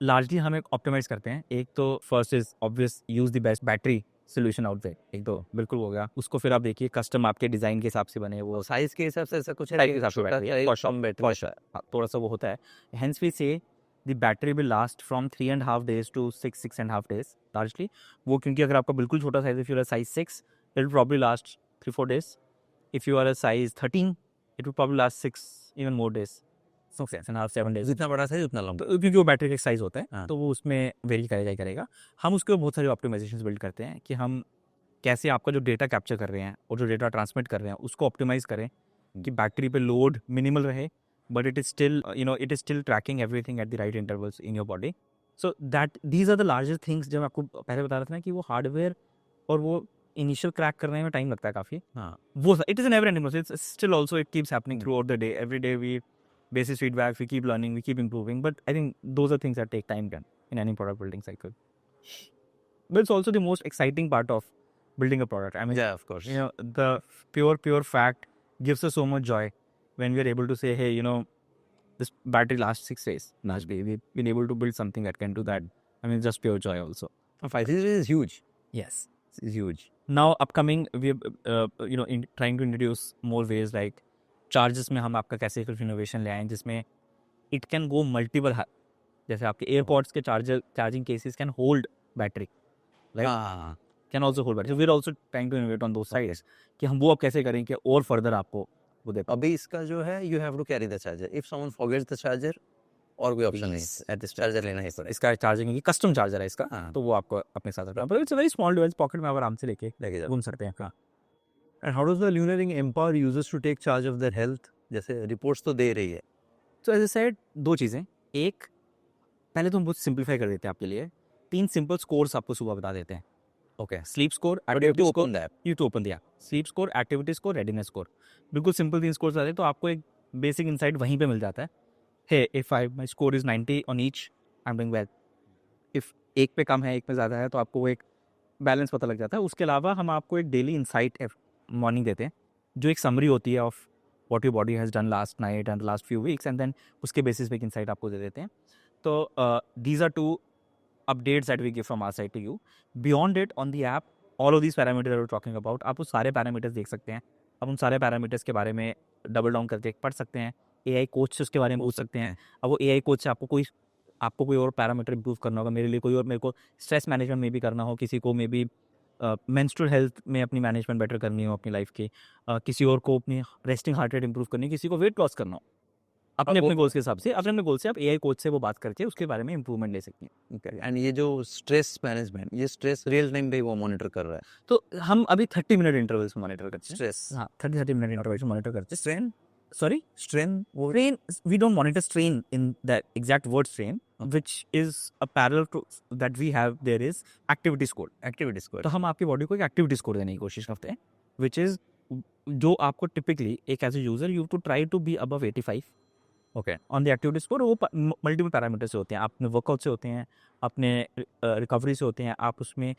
largely हम एक ऑप्टिमाइज करते हैं. एक तो first is obvious use the best battery solution out there. एक तो बिल्कुल हो गया. उसको फिर आप देखिए कस्टम आपके डिजाइन के हिसाब से बने, वो साइज के हिसाब से ऐसा कुछ है साइज के हिसाब से छोटा बैटरी है, कम बैटरी. थोड़ा सा वो होता है. Hence we say the battery will last from 3.5 days to 6.5 days largely. वो क्योंकि अगर आपका बिल्कुल छोटा size, if you are a size 6, it will probably last 3-4 days. If you are a size 13, it will probably last 6 even more days. 6.5 7 days. जितना बड़ा size उतना लंबा. तो क्योंकि वो बैटरी का साइज होता है, हाँ. तो वो उसमें वेरी करेगा. हम उसके बहुत सारे ऑप्टिमाइजेशंस बिल्ड करते हैं कि हम कैसे आपका जो डेटा कैप्चर कर रहे हैं और जो डेटा ट्रांसमिट कर रहे हैं उसको ऑप्टिमाइज करें कि बैटरी पे लोड मिनिमल रहे, but it is still tracking everything at the right intervals in your body. So that these are the largest things. जब आपको पहले बता रहा था ना कि वो हार्डवेयर और वो इनिशियल क्रैक करने में टाइम लगता है काफ़ी. हाँ. वो it is an never ending process. It's still also it keeps happening throughout the day. Every day we basis feedback, we keep learning, we keep improving, but I think those are things that take time in any product building cycle. But it's also the most exciting part of building a product. I mean, Yeah, of course. The pure fact gives us so much joy when we are able to say, hey, this battery lasts 6 days. Largely, we've been able to build something that can do that. I mean, just pure joy also. 5 days is huge. Yes. It's huge. Now, upcoming, we're trying to introduce more ways like charges में हम आपका कैसे कुछ innovation ले आए हैं जिसमें it can go multiple. जैसे आपके एयरपॉड्स के charging cases can hold battery, हाँ. Can also hold battery. We are also trying to innovate on those sides कि हम वो अब कैसे करें कि और फर्दर आपको वो दे. अभी इसका जो है you have to carry the charger. If someone forgets the charger और कोई ऑप्शन नहीं है, एट दिस चार्जर लेना ही पड़ेगा. इसका चार्जिंग की कस्टम चार्जर है इसका, हाँ. तो वो आपको अपने साथ रखना है. It's a very small device, pocket में आप आराम से लेके लेके घूम सकते हैं. हाँ. And how does the Lunar Ring empower users to take charge of their health? जैसे रिपोर्ट्स तो दे रही है. तो एज ए सेड, 2 चीज़ें. एक, पहले तो हम बहुत सिंप्लीफाई कर देते हैं आपके लिए. 3 सिंपल स्कोर्स आपको सुबह बता देते हैं. Okay. Sleep score, But you have to open the app. You to open दिया. Sleep score, activity score, readiness score. बिल्कुल सिंपल 3 स्कोर्स आते हैं, तो आपको एक बेसिक इंसाइट वहीं पे मिल जाता है. Hey, if my score is 90 on each, I am doing well. If एक पे कम है, एक पे ज़्यादा है, तो आपको वो एक बैलेंस पता लग जाता है. उसके अलावा हम आपको एक डेली इंसाइट मॉर्निंग देते हैं जो एक समरी होती है of what your body has done last night and the last few weeks, and then उसके basis पे एक insight आपको दे देते हैं. तो these are 2 updates that we give from our side to you. Beyond it, on the app, all of these parameters that we're talking about, आप वो सारे parameters देख सकते हैं अब उन सारे पैरामीटर्स के बारे में डबल डाउन करके पढ़ सकते हैं, एआई कोच से उसके बारे में पूछ सकते हैं। अब वो एआई कोच से आपको कोई और पैरामीटर इंप्रूव करना होगा, मेरे लिए कोई और, मेरे को स्ट्रेस मैनेजमेंट में भी करना हो, किसी को मे बी मेंस्ट्रुअल हेल्थ में अपनी मैनेजमेंट बेटर करनी हो अपनी लाइफ की, किसी और को अपनी रेस्टिंग हार्ट रेट इंप्रूव करनी हो, किसी को वेट लॉस करना हो, अपने अपने गोल्स के हिसाब से, अपने अपने गोल से आप एआई कोच से वो बात करके उसके बारे में इंप्रूवमेंट ले सकते हैं। एंड ये जो स्ट्रेस मैनेजमेंट, ये स्ट्रेस रियल टाइम पे वो मॉनिटर कर रहा है। तो हम अभी 30 मिनट इंटरवल्स में मॉनिटर करते हैं। स्ट्रेस, हाँ, 30 मिनट इंटरवल्स में मॉनिटर करते हैं। Strain, Sorry? स्ट्रेन वो Strain, we don't monitor strain in that exact word strain, which is a parallel to that we have, there is activity score. Activity score. तो हम आपकी body को एक activity score देने की कोशिश करते हैं, which is जो आपको टिपिकली एक as a user you to try to be above 85 okay, on the activity score. वो मल्टीपल पैरामीटर से होते हैं, अपने वर्कआउट से होते हैं, अपने रिकवरी से होते हैं, आप उसमें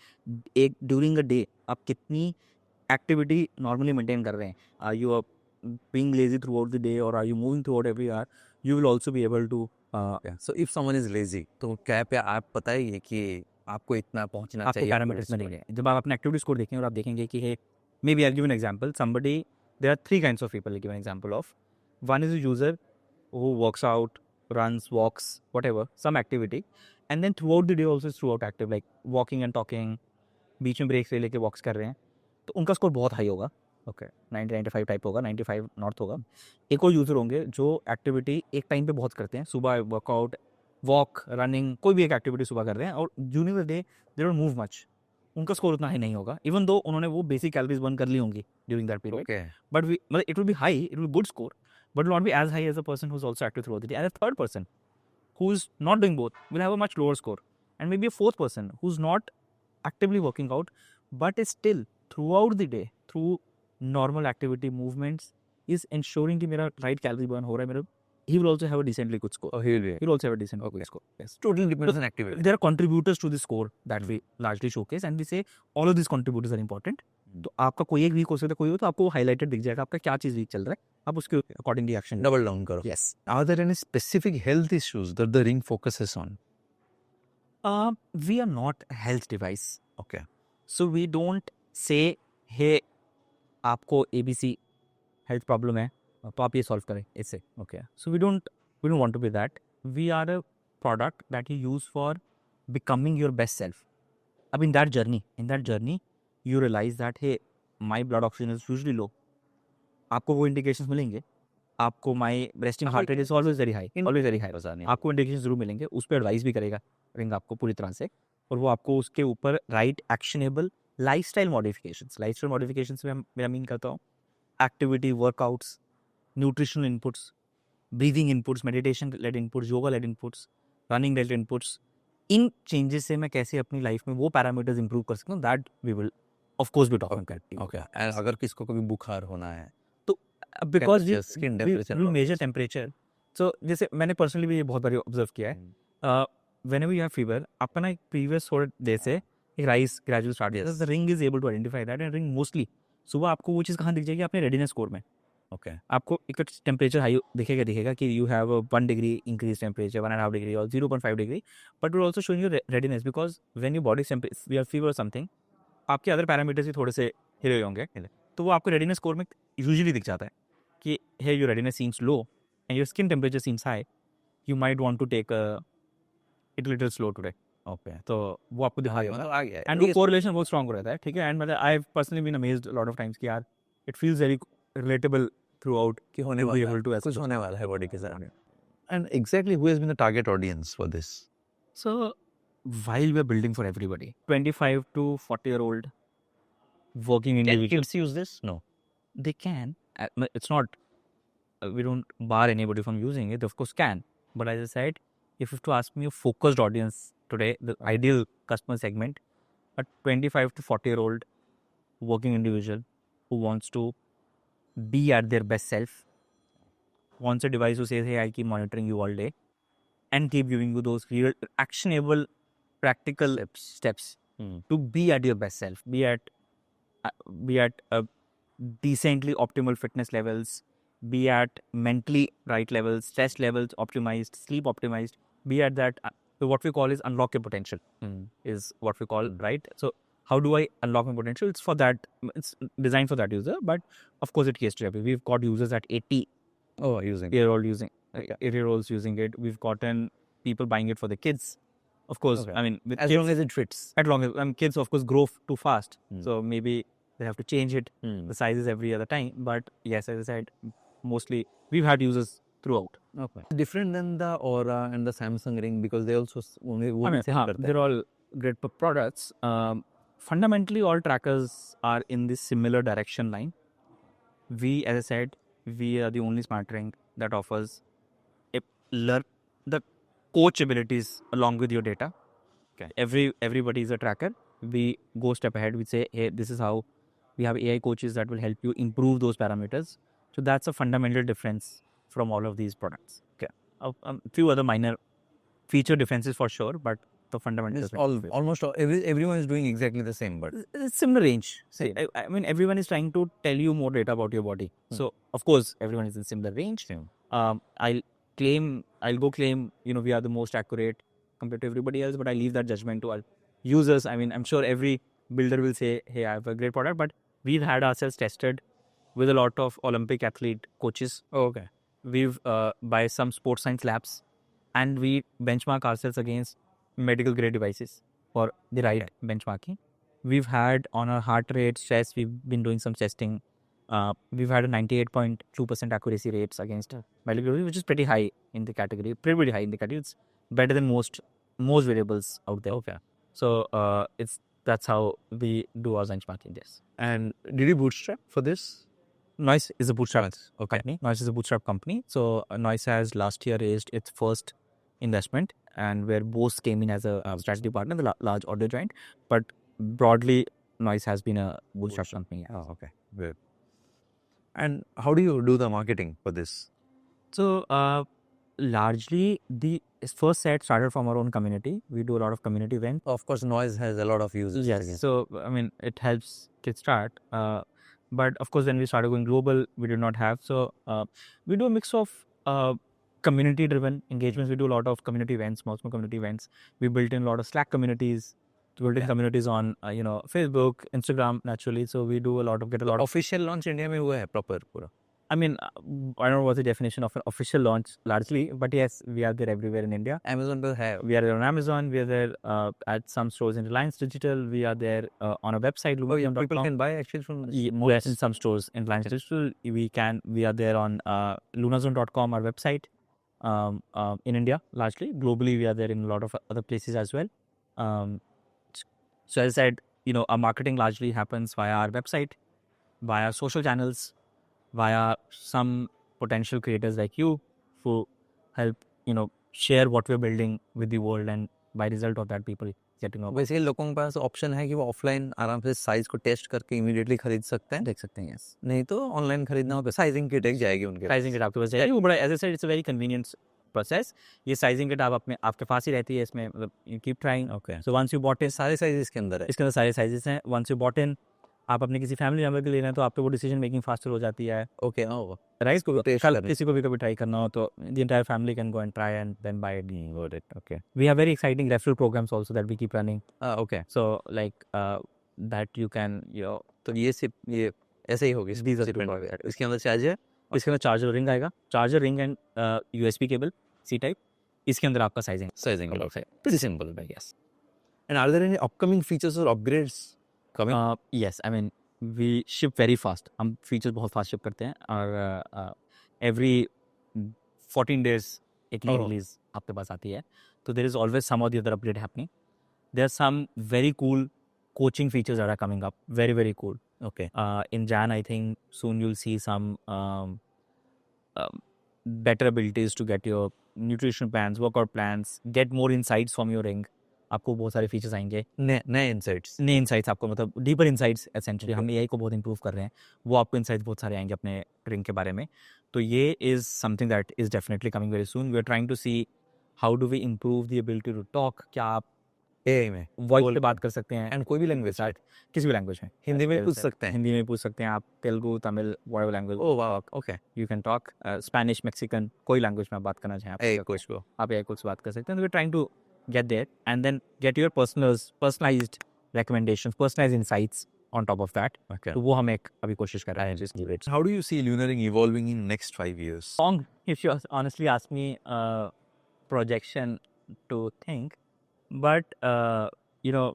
एक ड्यूरिंग अ डे आप कितनी एक्टिविटी नॉर्मली मेंटेन कर रहे हैं, are you being lazy throughout the day or are you moving throughout every hour, you will also be able to so if someone is lazy तो क्या पे आप पता ही है कि आपको इतना पहुंचना आपको चाहिए पैरामीटर्स में देंगे। जब आप अपने एक्टिविटी स्कोर देखेंगे और आप देखेंगे कि hey maybe I give an example, somebody, there are 3 kinds of people, I give an example of. One is a user who works out, runs, walks, whatever, some activity, and then throughout the day also is throughout active, like walking and talking, बीच में breaks ले लेके वॉक्स कर रहे हैं, तो उनका score बहुत high होगा। ओके, 90-95 टाइप होगा, 95 नॉर्थ होगा। एक और यूज़र होंगे जो एक्टिविटी एक टाइम पे बहुत करते हैं, सुबह वर्कआउट, वॉक, रनिंग, कोई भी एक एक्टिविटी सुबह कर रहे हैं और during the day they don't move much, उनका स्कोर उतना हाई नहीं होगा, इवन दो उन्होंने वो बेसिक कैलोरीज बर्न कर ली होंगी during that period, okay, but मतलब it will be high, it will be good score, but will not be as high as a person who's also active throughout the day. And a third person who's not doing both will have a much lower score, and maybe a fourth person who's not actively working out but is still throughout the day through normal activity movements is ensuring कि मेरा right calorie burn हो रहा है मेरा, he will also have a decently good score. He will He will also have a decent good score. Yes. Totally depends on activity. There are contributors to the score that we largely showcase, and we say all of these contributors are important. तो आपका कोई एक week हो सकता है, कोई हो तो आपको वो हाईलाइटेड दिख जाएगा, आपका क्या चीज़ वीक चल रहा है, आप उसके अकॉर्डिंगली एक्शन डबल डाउन करो। Yes. Are there any specific health issues that the ring focuses on? We are not a health device, Okay. so we don't say hey आपको ABC हेल्थ प्रॉब्लम है तो आप ये solve करें इससे। Okay. So we don't want to be that. We are a product that you use for becoming your best self. अब in that journey, you realize that hey, my blood oxygen is usually low. आपको वो indications मिलेंगे, आपको my resting heart rate is always very high, आपको indication जरूर मिलेंगे, उस पर एडवाइस भी करेगा रिंग आपको पूरी तरह से, और वो आपको उसके ऊपर राइट एक्शनेबल लाइफस्टाइल मॉडिफिकेशंस में मेरा मीन करता हूँ activity, workouts, nutritional inputs, breathing inputs, meditation led inputs, yoga led inputs, running led inputs, इन चेंजेस से मैं कैसे अपनी लाइफ में वो पैरामीटर्स इंप्रूव कर सकता हूँ, that we will of course be talking about. Okay, and अगर किसको कभी बुखार होना है because Temperature, skin temperature we measure levels. Temperature, so जैसे मैंने पर्सनली भी ये बहुत बार ऑब्जर्व किया है, व्हेनेवर यू हैव फीवर, आपका ना एक प्रीवियस थोड़े डे से एक राइज ग्रेजुअल स्टार्ट होता है, the ring is able to identify that, and ring mostly सुबह आपको वो चीज़ कहाँ दिख जाएगी, अपने रेडीनेस स्कोर में। ओके, आपको एक टेम्परेचर हाई दिखेगा कि you have 1 degree increase temperature, 1.5 degree और 0.5 degree, but will also showing you readiness, because when you body we are fever something, आपके अदर पैरामीटर्स भी थोड़े से हिले होंगे, तो वो आपको रेडीनेस स्कोर में यूजुअली दिख जाता है कि here your readiness seems low and your skin temperature seems high, you might want to take it a little slow today. Okay, तो वो आपको दिखा देगा, मतलब आ गया एंड वो कोरिलेशन बहुत स्ट्रांग रहता है, ठीक है। एंड मतलब I have personally been amazed lot of times कि यार it feels very relatable throughout कि होने to be वाला able to है, कुछ होने वाला है बॉडी के साथ। And exactly who has been the target audience for this? So while we are building for everybody, 25 to 40-year-old working individuals, use this? No. they can. It's not. We don't bar anybody from using it. They of course can. But as I said, if you have to ask me a focused audience today, the ideal customer segment, a 25 to 40-year-old working individual who wants to be at their best self, wants a device who says, "Hey, I keep monitoring you all day," and keep giving you those real, actionable, practical steps to be at your best self, be at decently optimal fitness levels, be at mentally right levels, stress levels optimized, sleep optimized, be at that what we call is unlock your potential is what we call, right? So how do I unlock my potential? It's for that. It's designed for that user, but of course it caters to everyone. We've got users at 80 Oh, using. year old using 8-year-olds using it. We've gotten people buying it for the kids. Of course, Okay. I mean, with As kids, long as it fits. as long as kids, of course, grow too fast. Hmm. So maybe they have to change it, Hmm. the sizes every other time. But yes, as I said, mostly we've had users throughout. Okay. Different than the Aura and the Samsung Ring because they also only I mean, same करते हैं. they're all great products. Fundamentally, all trackers are in this similar direction line. We, as I said, we are the only smart ring that offers learn the coach abilities along with your data. Okay. Everybody is a tracker. We go step ahead. We say, hey, this is how we have AI coaches that will help you improve those parameters. So that's a fundamental difference from all of these products. Okay. A few other minor feature differences for sure, but the fundamental It's difference. almost everyone is doing exactly the same, but It's similar range. Same. I mean, everyone is trying to tell you more data about your body. So of course, everyone is in similar range. Same. I'll go claim, we are the most accurate compared to everybody else, but I leave that judgment to our users. I mean, I'm sure every builder will say, hey, I have a great product, but we've had ourselves tested with a lot of Olympic athlete coaches. okay. We've by some sports science labs, and we benchmark ourselves against medical grade devices for the right benchmarking. We've had on our heart rate, stress, we've been doing some testing. We've had a 98.2% accuracy rates against medical grade, which is pretty high in the category. Pretty high in the category. It's better than most variables out there. Okay. So that's how we do our benchmarking. Yes. And did you bootstrap for this? Noise is a bootstrap Okay. company. Noise is a bootstrap company. So Noise has last year raised its first investment, and where Bose came in as a strategy partner, the large audio giant. But broadly, Noise has been a bootstrap company. Yeah. Oh, okay. Good. And how do you do the marketing for this? So largely, the first set started from our own community. We do a lot of community events. Of course, Noise has a lot of users. Yes. So I mean, it helps kids start. But of course, when we started going global, we did not have. So we do a mix of community-driven engagements. We do a lot of community events, small community events. We built in a lot of Slack communities. We built in communities on Facebook, Instagram, naturally. So we do get a lot of. Official launch India में हुआ है proper पूरा. I mean, I don't know what's the definition of an official launch largely, but yes, we are there everywhere in India. Amazon पे है. We are there on Amazon. We are there at some stores in Reliance Digital. We are there on a website. Oh, yeah, people Luminium.com. can buy actually from this. Yes, in some stores in Reliance Digital. We are there on lunazone.com, our website, in India largely. Globally, we are there in a lot of other places as well. So as I said, our marketing largely happens via our website, via social channels, via some potential creators like you who help, share what we're building with the world, and by result of that, people get to know. वैसे लोगों के पास option है कि वो offline आराम से size को test करके इमीडिएटली खरीद सकते हैं. देख सकते हैं. Yes. नहीं तो ऑनलाइन खरीदना हो तो साइजिंग किट एक जाएगी उनके पास. साइजिंग किट आपके पास जाएगी. वो बड़ा, as I said, it's a very convenient process. ये साइजिंग किट आपके पास ही रहती है. इसमें मतलब you keep trying. Okay. So once you bought in, सारे साइज इसके अंदर है. इसके अंदर सारे साइजेस हैं. वंस यू बॉट इन, आप अपने किसी फैमिली मेंबर के ले रहे हैं तो आपको वो डिसीजन मेकिंग फास्टर हो जाती है. ओके. ओह. राइट. taste कल करने. किसी को भी कभी ट्राई करना हो तो the entire family can go and try and then buy it. Got it. Okay. We have very exciting referral programs also that we keep running. Okay. So like that you can, तो ये ऐसे ही होगी. These are the two Shipment products. वगैरह. इसके अंदर charge है. इसके अंदर चार्जर रिंग आएगा. Charger ring and USB cable C type. इसके अंदर आपका sizing. Sizing. Okay. Pretty simple, I guess. And are there any upcoming features or upgrades coming? Yes, I mean we ship very fast. हम features बहुत fast ship करते हैं और every 14 days एक नई release आपके पास आती है. So there is always some or the other upgrade happening. There are some very cool coaching features that are coming up. Very, very cool. Okay. In Jan, I think soon you'll see some better abilities to get your nutrition plans, workout plans, get more insights from your ring. आपको बहुत सारे features आएंगे. नए insights. नए insights आपको, मतलब deeper insights. Essentially हम AI को बहुत इंप्रूव कर रहे हैं. वो आपको इनसाइट्स बहुत सारे आएंगे अपने ड्रिंक के बारे में. तो ये is something that is definitely coming very soon. We are trying to see how do we improve the ability to talk. क्या आप AI में वॉइस पे बात कर सकते हैं एंड कोई भी लैंग्वेज. किसी भी लैंग्वेज में. हिंदी में पूछ सकते हैं. हिंदी में पूछ सकते हैं आप. Telugu, Tamil, whatever language. Oh वाह. Okay. You can talk. Spanish, Mexican, कोई लैंग्वेज में आप बात करना चाहें AI कोच को. आप AI कोच से बात कर सकते हैं. We are trying to get there and then get your personalized recommendations, personalized insights on top of that. Okay. तो वो हम एक अभी कोशिश कर रहे हैं. Just give it. How do you see Lunaring evolving in next 5 years? Long, if you honestly ask me, projection to think, but you know,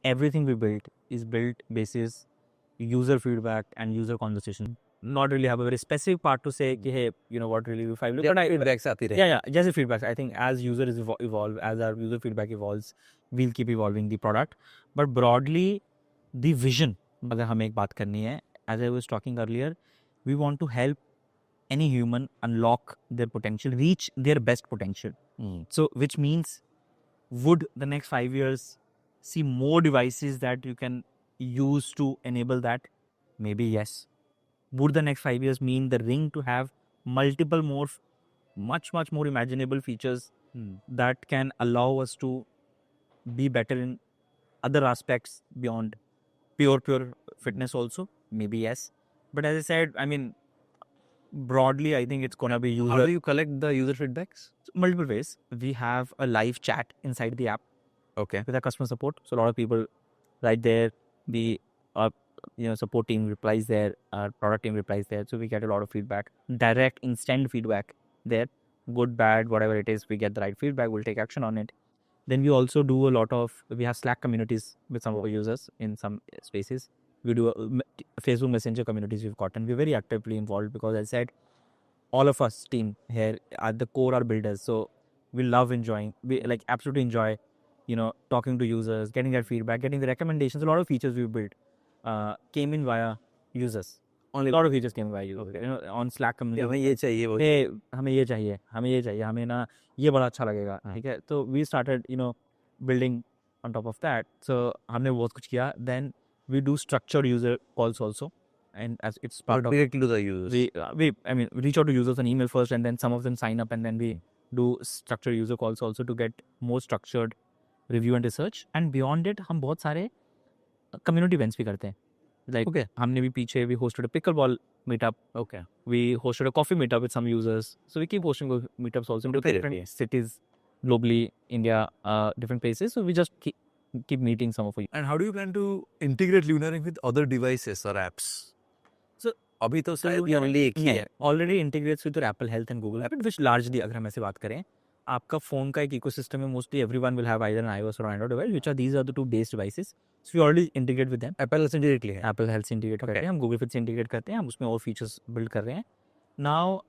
everything we built is built basis user feedback and user conversation. Not really have a very specific part to say कि hey, you know what really we find. But I, feedbacks आती रहे. yeah, just the feedback. I think as users evolve, as our user feedback evolves, we'll keep evolving the product. But broadly, the vision, अगर हमें एक बात करनी है, as I was talking earlier, we want to help any human unlock their potential, reach their best potential. So, which means, would the next 5 years see more devices that you can use to enable that? Maybe yes. Would the next 5 years mean the ring to have multiple more, much more imaginable features that can allow us to be better in other aspects beyond pure fitness also? Maybe yes. But as I said, I mean, broadly, I think it's gonna be How do you collect the user feedbacks? multiple ways. We have a live chat inside the app Okay. with our customer support. So a lot of people right there, the support team replies there, our product team replies there. So we get a lot of feedback, direct, instant feedback there, good, bad, whatever it is. We get the right feedback. We'll take action on it. Then we also do a lot of. We have Slack communities with some of our users in some spaces. We do Facebook Messenger communities we've gotten. We're very actively involved because I said, all of us team here at the core are builders. So we love enjoying. We like absolutely enjoy, talking to users, getting their feedback, getting the recommendations. A lot of features we've built came in via users. Only a lot of features came via users. On Slack community. हमें ये चाहिए वो. Hey, हमें ये चाहिए, हमें ना ये बड़ा अच्छा लगेगा, ठीक है. तो we started, building on top of that. So हमने बहुत कुछ किया. Then we do structured user calls also, and as it's part of Directly to the users. we reach out to users on email first, and then some of them sign up, and then we do structured user calls also to get more structured review and research. And beyond it, हम बहुत सारे community events भी करते हैं. Like Okay. हमने भी पीछे we hosted a pickleball meetup. Okay. We hosted a coffee meetup with some users. So we keep hosting meetups also in Very different nice. cities, globally, India, different places. So we just keep meeting some of you. And how do you plan to integrate Lunaring with other devices or apps? So अभी तो शायद Lunaring only एक ही है. already integrates with your Apple Health and Google App, which largely, अगर हम ऐसे बात करें, आपका फोन का एक इकोसिस्टम है. Mostly everyone will have either an iOS or Android device, which are these are the two base devices. So we already integrate with them. Apple से directly है. Apple Health से integrate करते हैं, हम Google Fit से integrate करते हैं, हम उसमें और features build कर रहे हैं. Now,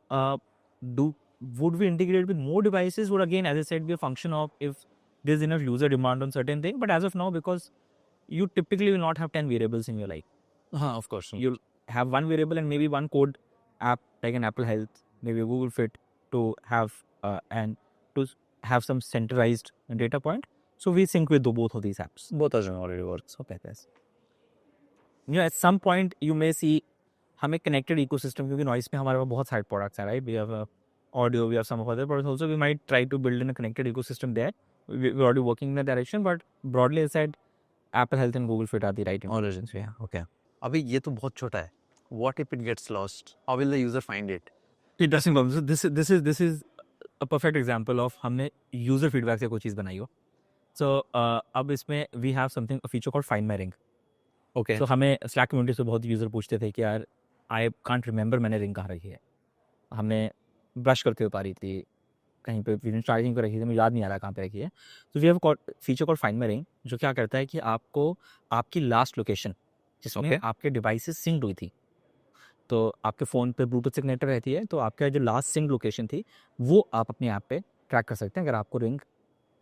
would we integrate with more devices? Would again, as I said, be a function of if there's enough user demand on certain thing. But as of now, because you typically will not have 10 variables in your life. Of course. You'll have one variable and maybe one code app like an Apple Health, maybe a Google Fit to have and to have some centralized data point. So we sync with both of these apps. Both of them already work. So better. At some point you may see हमें connected ecosystem, क्योंकि noise में हमारे पास बहुत सारे products हैं, right? We have audio, we have some of other products also. We might try to build in a connected ecosystem there. We're already working in that direction, but broadly I said Apple Health and Google Fit are the right Origins, yeah. Okay. अभी ये तो बहुत छोटा है. What if it gets lost? How will the user find it? Interesting problem. So this is a perfect example of हमने user feedback से कोई चीज़ बनाई हो. So अब इसमें we have something, a feature called Find My Ring. Okay. So हमें Slack community से बहुत यूज़र पूछते थे कि यार I can't remember मैंने रिंग कहाँ रखी है. हमने ब्रश करते हुए पा रही थी, कहीं पे चार्जिंग पर रखी थी, मुझे याद नहीं आ रहा कहाँ पे रखी है. तो we have feature called find my ring, जो क्या करता है कि आपको आपकी लास्ट लोकेशन जिसमें आपके डिवाइसेस सिंक्ड हुई थी, तो आपके फ़ोन पे ब्लूटूथ से कनेक्ट रहती है, तो आपका जो लास्ट सिंक लोकेशन थी वो आप अपने ऐप पे ट्रैक कर सकते हैं अगर आपको रिंग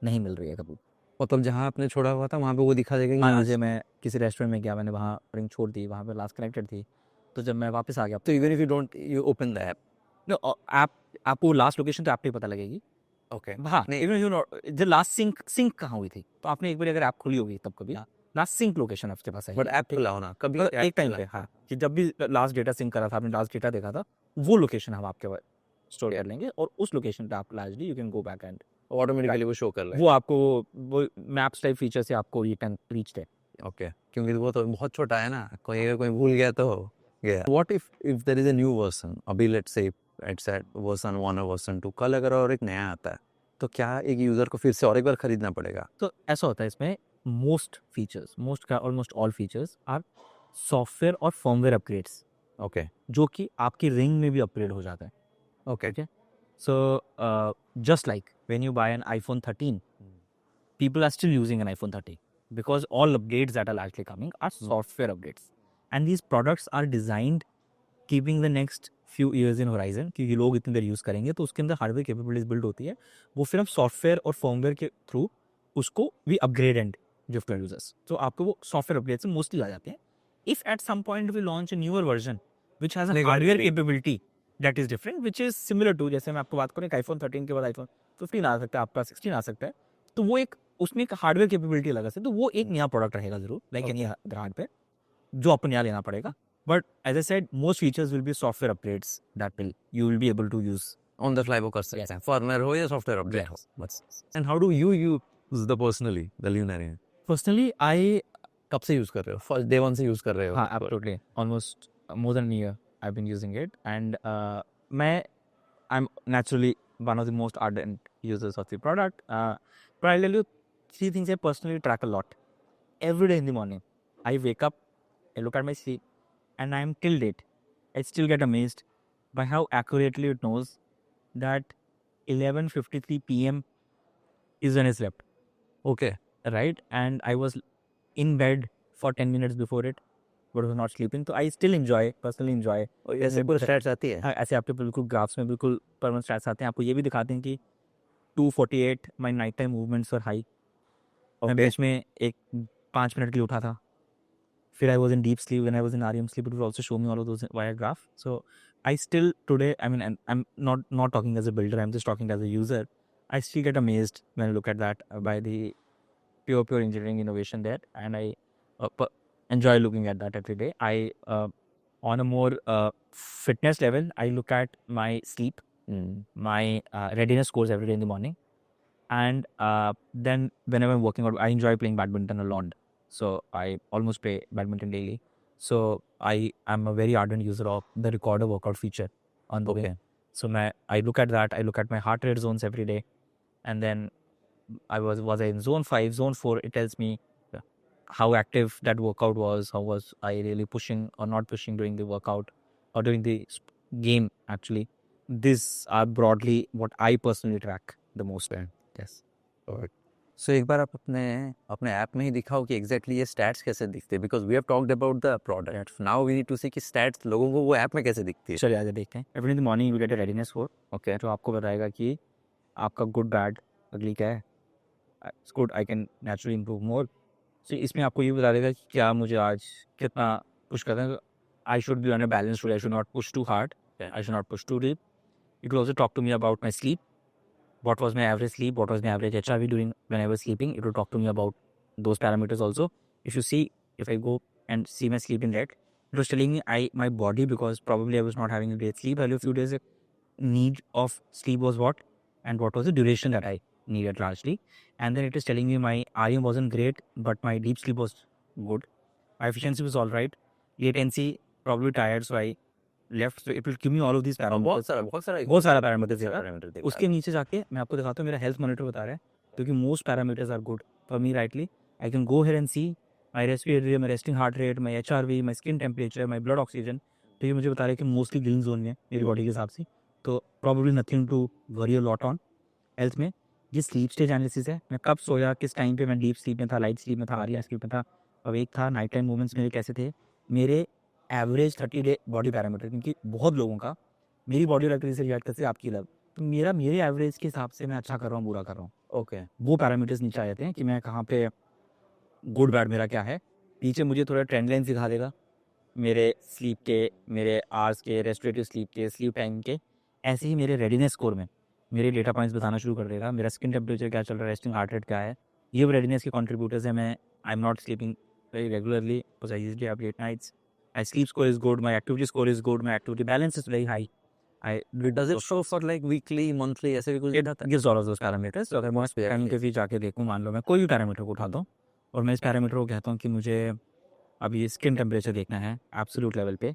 नहीं मिल रही है कभी. मतलब जहाँ आपने छोड़ा हुआ था वहाँ पे वो दिखा देगा कि हाँ, जैसे मैं किसी रेस्टोरेंट में गया, मैंने वहाँ रिंग छोड़ दी, वहाँ पे लास्ट कनेक्टेड थी, तो जब मैं वापस आ गया तो even if you don't you open the app. No app आपको लास्ट लोकेशन तो ऐप पे ही पता लगेगी. ओके. हाँ, इवन यू नो जो लास्ट सिंक कहाँ हुई थी, तो आपने एक बार अगर ऐप खुली होगी तब कभी लास्ट सिंक लोकेशन आपके पास है. बट ऐप खुला होना कभी एक टाइम पे, हाँ, कि जब भी लास्ट डेटा सिंक करा था, आपने लास्ट डेटा देखा था, वो लोकेशन हम आपके स्टोर कर लेंगे और उस लोकेशन पे आप largely you can go back and automatically वो शो कर रहा है. वो आपको वो मैप्स टाइप फीचर से आपको ये कैन रीच है. ओके. क्योंकि वो तो बहुत छोटा है ना, कोई अगर कोई भूल गया तो गया. What if there is a new version, अभी let's say it's eight version 1 और वर्जन 2, कल अगर और एक नया आता है तो क्या एक यूजर को फिर से और एक बार खरीदना पड़ेगा? तो ऐसा होता है इसमें, most features, almost all features are software और फर्मवेयर अपग्रेड्स, Okay. जो कि आपकी रिंग में भी अपग्रेड हो जाता है. Okay. Okay. So just like when you buy an iPhone 13, people are still using an iPhone 13 because all upgrades that are largely coming are software upgrades, and these products are designed keeping the next few years in horizon, क्योंकि लोग इतनी देर use करेंगे तो उसके अंदर hardware capabilities build होती है, वो फिर हम सॉफ्टवेयर और फर्मवेयर के थ्रू उसको we upgrade and gift to users. तो आपको वो सॉफ्टवेयर अपग्रेड से मोस्टली आ जाते हैं. If at some point we launch a newer version which has a hardware capability that is different, which is similar to, जैसे मैं आपको बात करूँ आईफोन 13 के बाद आईफोन 15 आ सकता है, आपका 16 आ सकता है, तो वो एक उसमें एक हार्डवेयर कैपेबिलिटी अलग से, तो वो एक नया प्रोडक्ट रहेगा जरूर, लाइक एनी हार्डवेयर जो आपको नया लेना पड़ेगा. But as I said, most features will be software upgrades that you will be able to use. On the fly वो कर सकते हैं, firmware हो या software update हो. And how do you use the personally the Lunarian? Personally, I कब से use कर रहे हो? First day one से use कर रहे हो? absolutely almost more than a year I've been using it, and I'm naturally one of the most ardent users of the product. But I'll tell you 3 things I personally track a lot. Every day in the morning, I wake up, I look at my sleep, and I'm till date, I still get amazed by how accurately it knows that 11:53 p.m. is when I slept. Okay. Right? And I was in bed for 10 minutes before it, but was not sleeping. So I still personally enjoy. और ऐसे पूरे stats आती है? हाँ, ऐसे आपके बिल्कुल graphs में बिल्कुल परमानेंट स्टैट्स आते हैं. आपको ये भी दिखाते हैं कि 2:48 my night time movements were high. मैं बीच में एक 5 मिनट के लिए उठा था. फिर I was in deep sleep. When I was in REM sleep, it would also show me all of those via graph. So I still today, I mean, and I'm not talking as a builder, I'm just talking as a user. I still get amazed when I look at that by the pure engineering innovation there, and I enjoy looking at that every day. On a more fitness level, I look at my sleep, my readiness scores every day in the morning, and then whenever I'm working out, I enjoy playing badminton a lot. So I almost play badminton daily. So I am a very ardent user of the recorder workout feature on the way. So I look at that. I look at my heart rate zones every day, and then was I in zone 5, zone 4? It tells me how active that workout was, how was I really pushing or not pushing during the workout or during the game. Actually, these are broadly what I personally track the most. Yes. So एक बार आप अपने app में ही दिखाओ कि exactly ये stats कैसे दिखते हैं, because we have talked about the product, now we need to see कि स्टैट्स लोगों को वो ऐप में कैसे दिखती है. चलिए आगे देखते हैं. Every in the morning you get a readiness score. Okay, तो आपको बताएगा कि आपका गुड बैड अगली क्या है. It's good, I can naturally improve more. So इसमें आपको ये बता देगा कि क्या मुझे आज कितना पुश करना है. I should be on a balance today. I should not push too hard, I should not push too deep. It will also talk to me about my sleep. What was my average sleep? What was my average HRV during when I was sleeping? It will talk to me about those parameters also. If you see, if I go and see my sleep in red, it was telling me my body, because probably I was not having a great sleep earlier few days, need of sleep was what, and what was the duration that I needed largely. And then it is telling me my REM wasn't great, but my deep sleep was good. My efficiency was all right. Latency, probably tired, so I left. So it will give me all of these parameters. बहुत सारा parameters. उसके नीचे जाके मैं आपको दिखाता हूँ मेरा हेल्थ मॉनिटर बता रहा है, क्योंकि most parameters are good for me rightly. I can go here and see my respiratory, my resting heart rate, my HRV, my skin temperature, my blood oxygen. तो ये मुझे बता रहा है कि मोस्टली ग्रीन जोन में मेरी बॉडी के हिसाब से. तो probably nothing to worry a lot on health में. ये स्लीप स्टेज एनालिसिस है. मैं कब सोया, किस टाइम पे मैं डीप स्लीप में था, लाइट स्लीप में था, REM स्लीप में था, अवेक था, नाइट टाइम मूवमेंट्स मेरे कैसे थे, मेरे एवरेज 30 डे बॉडी पैरामीटर. क्योंकि बहुत लोगों का मेरी बॉडी इलेक्ट्रिक से रिएक्ट करती है आपकी लव, तो मेरे एवरेज के हिसाब से मैं अच्छा कर रहा हूँ, बुरा कर रहा हूँ. ओके. वो पैरामीटर्स नीचे आ जाते हैं कि मैं कहाँ पे गुड बैड मेरा क्या है. नीचे मुझे थोड़ा ट्रेंड लाइन सिखा देगा मेरे स्लीप के, मेरे आवर्स के, रेस्टोरेटिव स्लीप के, स्लीप टाइम के. ऐसे ही मेरे रेडीनेस स्कोर में मेरे डेटा पॉइंट्स बताना शुरू कर देगा. मेरा स्किन टेम्परेचर क्या चल रहा है, रेस्टिंग हार्ट रेट क्या है. ये वो रेडीनेस के कॉन्ट्रीब्यूटर्स हैं. मैं I am not sleeping very regularly because I usually have late nights. My sleep score is good, my activity score is good, my activity balance is very high. Does it show for like weekly, monthly, ऐसे भी कुछ It gives all of those parameters. तो अगर मैं parameter भी जाके देखूँ, मान लो मैं कोई भी पैरामीटर को उठाता हूँ और मैं इस पैरामीटर को कहता हूँ कि मुझे अभी स्किन टेम्परेचर देखना है एब्सोल्यूट लेवल पे,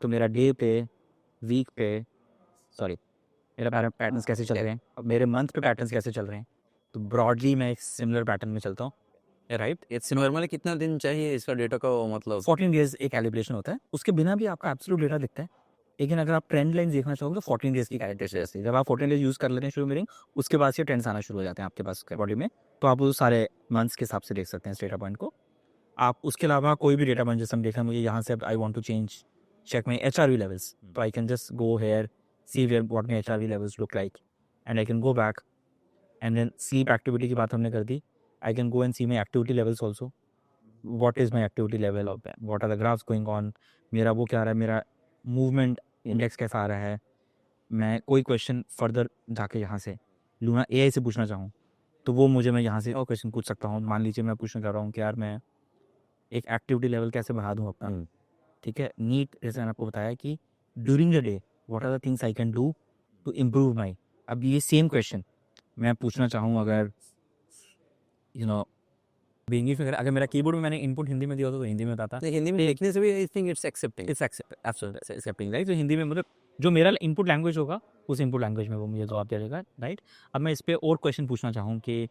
तो मेरा डे पे, वीक पे, सॉरी मेरा पैटर्न्स कैसे चल रहे हैं, अब मेरे मंथ पे पैटर्न्स कैसे चल रहे हैं. तो ब्रॉडली मैं एक सिमिलर पैटर्न में चलता हूँ. राइट। इट्स नॉर्मली कितना दिन चाहिए इसका डेटा का मतलब 14 डेज एक कैलिब्रेशन होता है, उसके बिना भी आपका एब्सोल्यूट डेटा दिखता है। लेकिन अगर आप ट्रेंड लाइन देखना चाहोगे तो 14 डेज की कैलिब्रेशन रहती है। जब आप 14 डेज यूज़ कर लेते हैं शुरू में, उसके बाद से ट्रेंड्स आना शुरू हो जाते हैं आपके पास बॉडी में, तो आप वो सारे मंथ्स के हिसाब से देख सकते हैं इस डेटा पॉइंट को। आप उसके अलावा कोई भी डेटा पॉइंट जैसे हम देख रहे हैं, मुझे यहाँ से I want to check my HRV levels, तो I can just go here, see where what my HRV levels look like, and I can go back, and then sleep activity की बात हमने कर दी, I can go and see my activity levels also, what is my activity level of that, what are the graphs going on, मेरा वो क्या आ रहा है, मेरा मूवमेंट इंडेक्स कैसा आ रहा है। मैं कोई क्वेश्चन फर्दर जाके यहाँ से लूना AI से पूछना चाहूँ तो वो मुझे मैं यहाँ से और क्वेश्चन पूछ सकता हूँ। मान लीजिए मैं पूछना चाह रहा हूँ कि यार मैं एक एक्टिविटी लेवल कैसे बढ़ा दूँ अपना, ठीक है। नीट जैसे मैंने आपको बताया कि during the day what are the things I can do to improve my, अब ये सेम क्वेश्चन मैं पूछना चाहूँ अगर यू नो इंग्लिश में, अगर मेरा कीबोर्ड में मैंने इनपुट हिंदी में दिया होता तो हिंदी में बताता, हिंदी में लिखने से भी I think it's accepting accepting, right. तो हिंदी में मतलब जो मेरा इनपुट लैंग्वेज होगा उस इनपुट लैंग्वेज में वो मुझे जवाब दे देगा, राइट। अब मैं इस पे और क्वेश्चन पूछना चाहूँ कि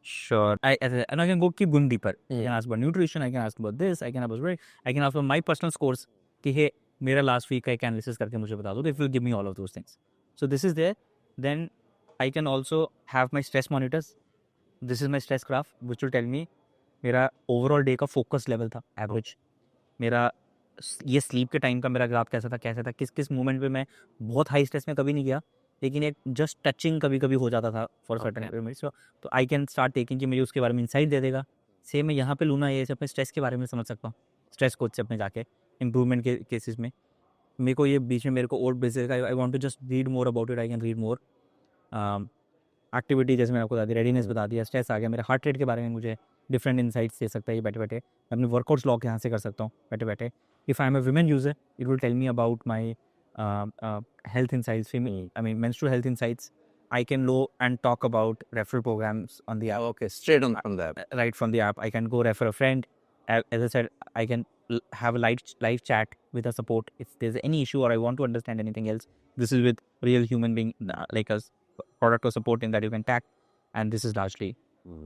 sure I can go keep going deeper, I can ask about nutrition, I can ask about this, I can ask my personal scores कि हे मेरा लास्ट वीक का एक एनालिसिस करके मुझे बता दो, if you give me all of those things, so this is there. Then I can also have my stress monitors, this is my stress graph which will tell me मेरा overall day का focus level था average, मेरा ये sleep के time का मेरा graph कैसा था, किस किस मोमेंट पे मैं बहुत हाई स्ट्रेस में कभी नहीं गया, लेकिन एक जस्ट टचिंग कभी कभी हो जाता था फॉर सर्टेन मिनट्स, तो आई कैन स्टार्ट टेकिंग कि मुझे उसके बारे में इंसाइट दे देगा। सेम मैं यहाँ पे लूना ये अपने स्ट्रेस के बारे में समझ सकता हूँ, स्ट्रेस कोच से अपने जाके इम्प्रूवमेंट के केसेस में मेरे को ये बीच में मेरे को और basic I want to just read more about it, I can read more activity, जैसे मैंने आपको बता दी, रेडीनेस बता दिया, स्ट्रेस आ गया, मेरे हार्ट रेट के बारे में मुझे डिफरेंट इनसाइट्स दे सकता है ये बैठे बैठे, मैं अपने वर्कआउट्स लॉग यहाँ से कर सकता हूँ बैठे बैठे। If I am a women user it will tell me about my health insights, menstrual health insights. I can go and talk about referral programs on the app. Okay, straight on from the app. Right from the app, I can go refer a friend. As I said, I can have a live chat with a support if there's any issue or I want to understand anything else. This is with real human being like us, product or support in that you can tag, and this is largely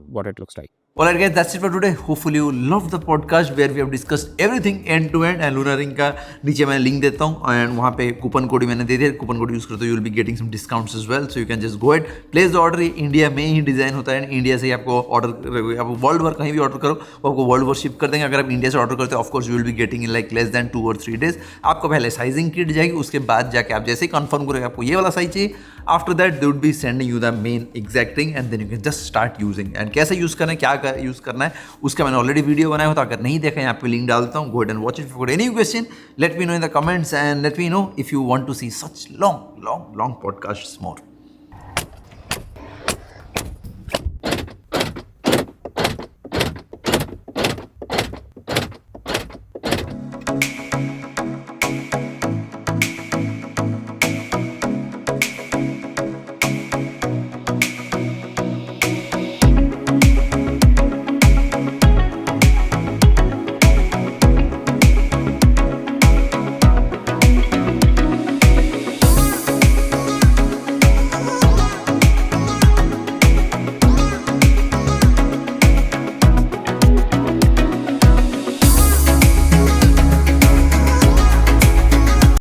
what it looks like. Alright guys, that's it for today. Hopefully you loved the podcast where we have discussed everything end to end. And Luna Ring का नीचे मैं link देता हूँ and वहाँ पे coupon code मैंने दे दिया, coupon code use करो तो you will be getting some discounts as well. So you can just go ahead, place the order. India में ही डिज़ाइन होता है, इंडिया से ही आपको ऑर्डर, आप वर्ल्ड वर कहीं भी ऑर्डर करो वो आपको वर्ल्ड वर शिप कर देंगे। अगर आप इंडिया से ऑर्डर करते हो of course you will be getting in like less than 2 or 3 days। आपको पहले साइजिंग किट जाएगी, उसके बाद जाके आप जैसे ही कंफर्म करोगे आपको ये वाला साइज चाहिए, after that they would be sending you the main exact thing and then you can just start using. And कैसे यूज़ करना है, क्या यूज़ करना है, उसका मैंने ऑलरेडी वीडियो बनाया हुआ था, अगर नहीं देखा यहाँ पे लिंक डालता हूँ, go ahead and watch it. For any question let me know in the comments and let me know if you want to see such long podcasts more.